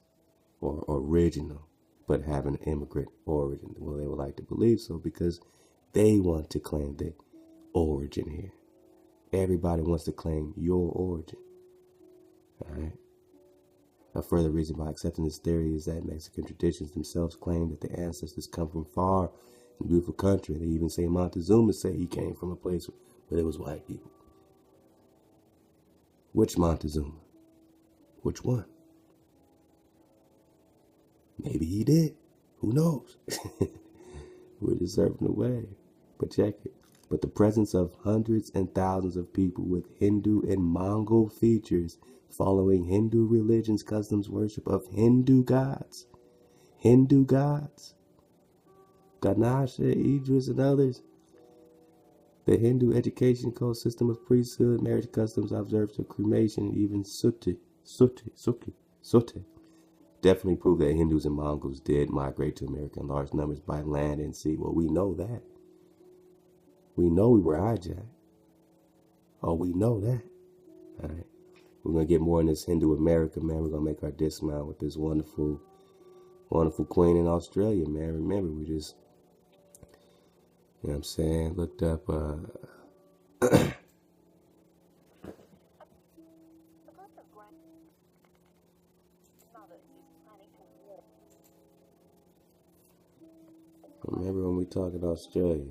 or original, but have an immigrant origin. Well, they would like to believe so because they want to claim the origin here. Everybody wants to claim your origin. All right. A further reason by accepting this theory is that Mexican traditions themselves claim that the ancestors come from far and beautiful country. They even say Montezuma said he came from a place where there was white people. Which Montezuma? Which one? Maybe he did. Who knows? We're just surfing away. But check it. But the presence of hundreds and thousands of people with Hindu and Mongol features following Hindu religions, customs, worship of Hindu gods, Ganesha, Idris, and others. The Hindu education code system of priesthood, marriage customs, observance of cremation, and even sutti, definitely prove that Hindus and Mongols did migrate to America in large numbers by land and sea. Well, we know that. We know we were hijacked. Oh, we know that. All right. We're going to get more in this Hindu America, man. We're going to make our dismount with this wonderful queen in Australia, man. Remember, we just, you know what I'm saying, looked up, remember when we talked about Australia?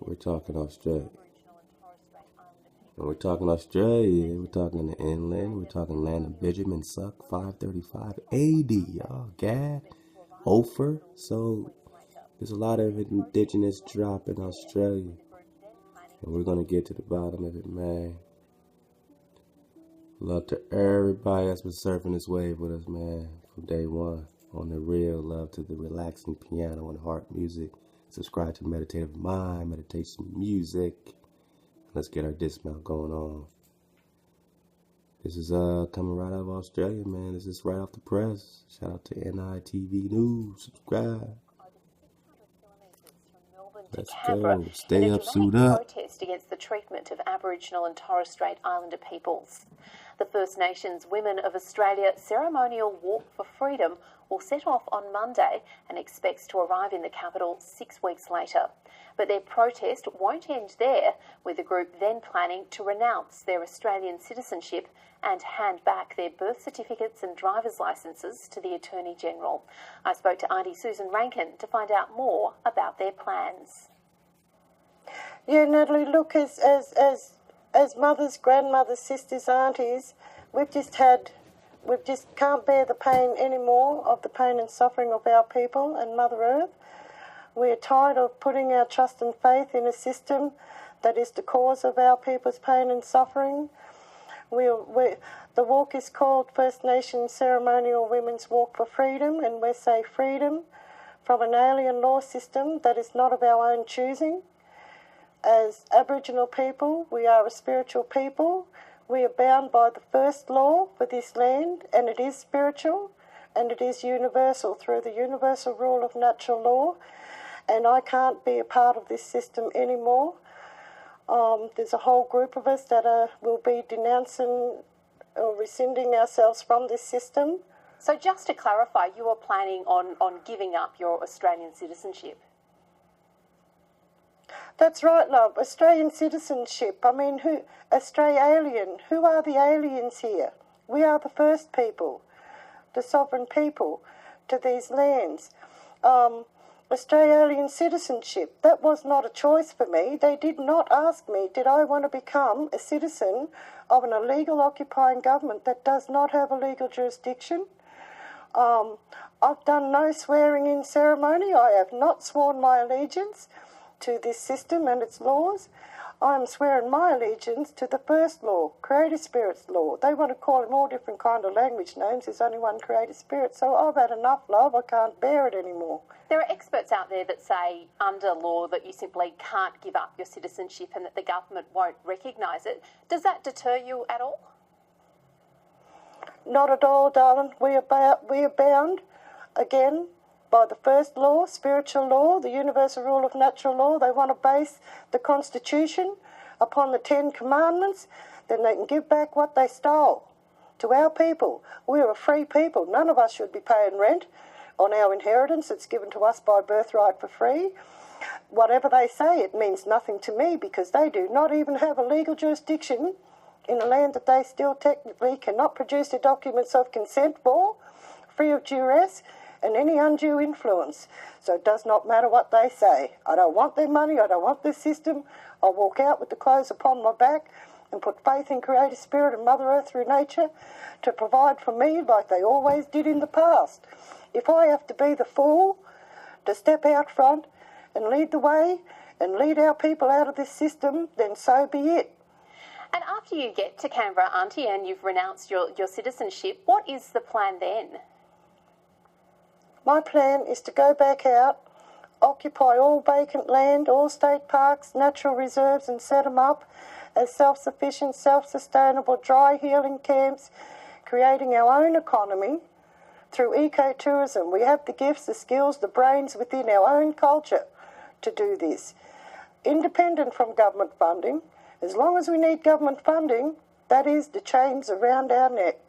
We're talking Australia. When we're talking Australia, we're talking the inland, we're talking land of Benjamin Suck, 535 AD, y'all. Gad, Ophir. So there's a lot of indigenous drop in Australia. And we're going to get to the bottom of it, man. Love to everybody that's been surfing this wave with us, man, from day one. On the real, love to the relaxing piano and heart music. Subscribe to Meditative Mind, meditation music. Let's get our dismount going on. This is coming right out of Australia, man. This is right off the press. Shout out to NITV News. Subscribe. Let's go. Stay up, suit up. Protest against the treatment of Aboriginal and Torres Strait Islander peoples. The First Nations Women of Australia ceremonial walk for freedom will set off on Monday and expects to arrive in the capital 6 weeks later. But their protest won't end there, with the group then planning to renounce their Australian citizenship and hand back their birth certificates and driver's licences to the Attorney General. I spoke to Auntie Susan Rankin to find out more about their plans. Yeah, Natalie, look, as mothers, grandmothers, sisters, aunties, we just can't bear the pain anymore of the pain and suffering of our people and Mother Earth. We're tired of putting our trust and faith in a system that is the cause of our people's pain and suffering. The walk is called First Nations Ceremonial Women's Walk for Freedom, and we say freedom from an alien law system that is not of our own choosing. As Aboriginal people, we are a spiritual people. We are bound by the first law for this land, and it is spiritual, and it is universal through the universal rule of natural law, and I can't be a part of this system anymore. There's a whole group of us that will be denouncing or rescinding ourselves from this system. So just to clarify, you are planning on giving up your Australian citizenship? That's right, love. Australian citizenship. I mean, Australian? Who are the aliens here? We are the first people, the sovereign people to these lands. Australian citizenship, that was not a choice for me. They did not ask me, did I want to become a citizen of an illegal occupying government that does not have a legal jurisdiction? I've done no swearing-in ceremony. I have not sworn my allegiance to this system and its laws. I'm swearing my allegiance to the first law, Creator Spirit's law. They want to call him all different kind of language names. There's only one Creator Spirit, so I've had enough, love. I can't bear it anymore. There are experts out there that say under law that you simply can't give up your citizenship and that the government won't recognise it. Does that deter you at all? Not at all, darling. We are bound, again, by the first law, spiritual law, the universal rule of natural law. They want to base the Constitution upon the 10 Commandments. Then they can give back what they stole to our people. We're a free people. None of us should be paying rent on our inheritance. It's given to us by birthright for free. Whatever they say, it means nothing to me because they do not even have a legal jurisdiction in a land that they still technically cannot produce the documents of consent for, free of duress and any undue influence. So it does not matter what they say. I don't want their money. I don't want this system. I'll walk out with the clothes upon my back and put faith in Creator Spirit and Mother Earth through nature to provide for me like they always did in the past. If I have to be the fool to step out front and lead the way and lead our people out of this system, then so be it. And after you get to Canberra, Auntie, and you've renounced your citizenship, what is the plan then? My plan is to go back out, occupy all vacant land, all state parks, natural reserves, and set them up as self-sufficient, self-sustainable, dry healing camps, creating our own economy through ecotourism. We have the gifts, the skills, the brains within our own culture to do this. Independent from government funding. As long as we need government funding, that is the chains around our neck.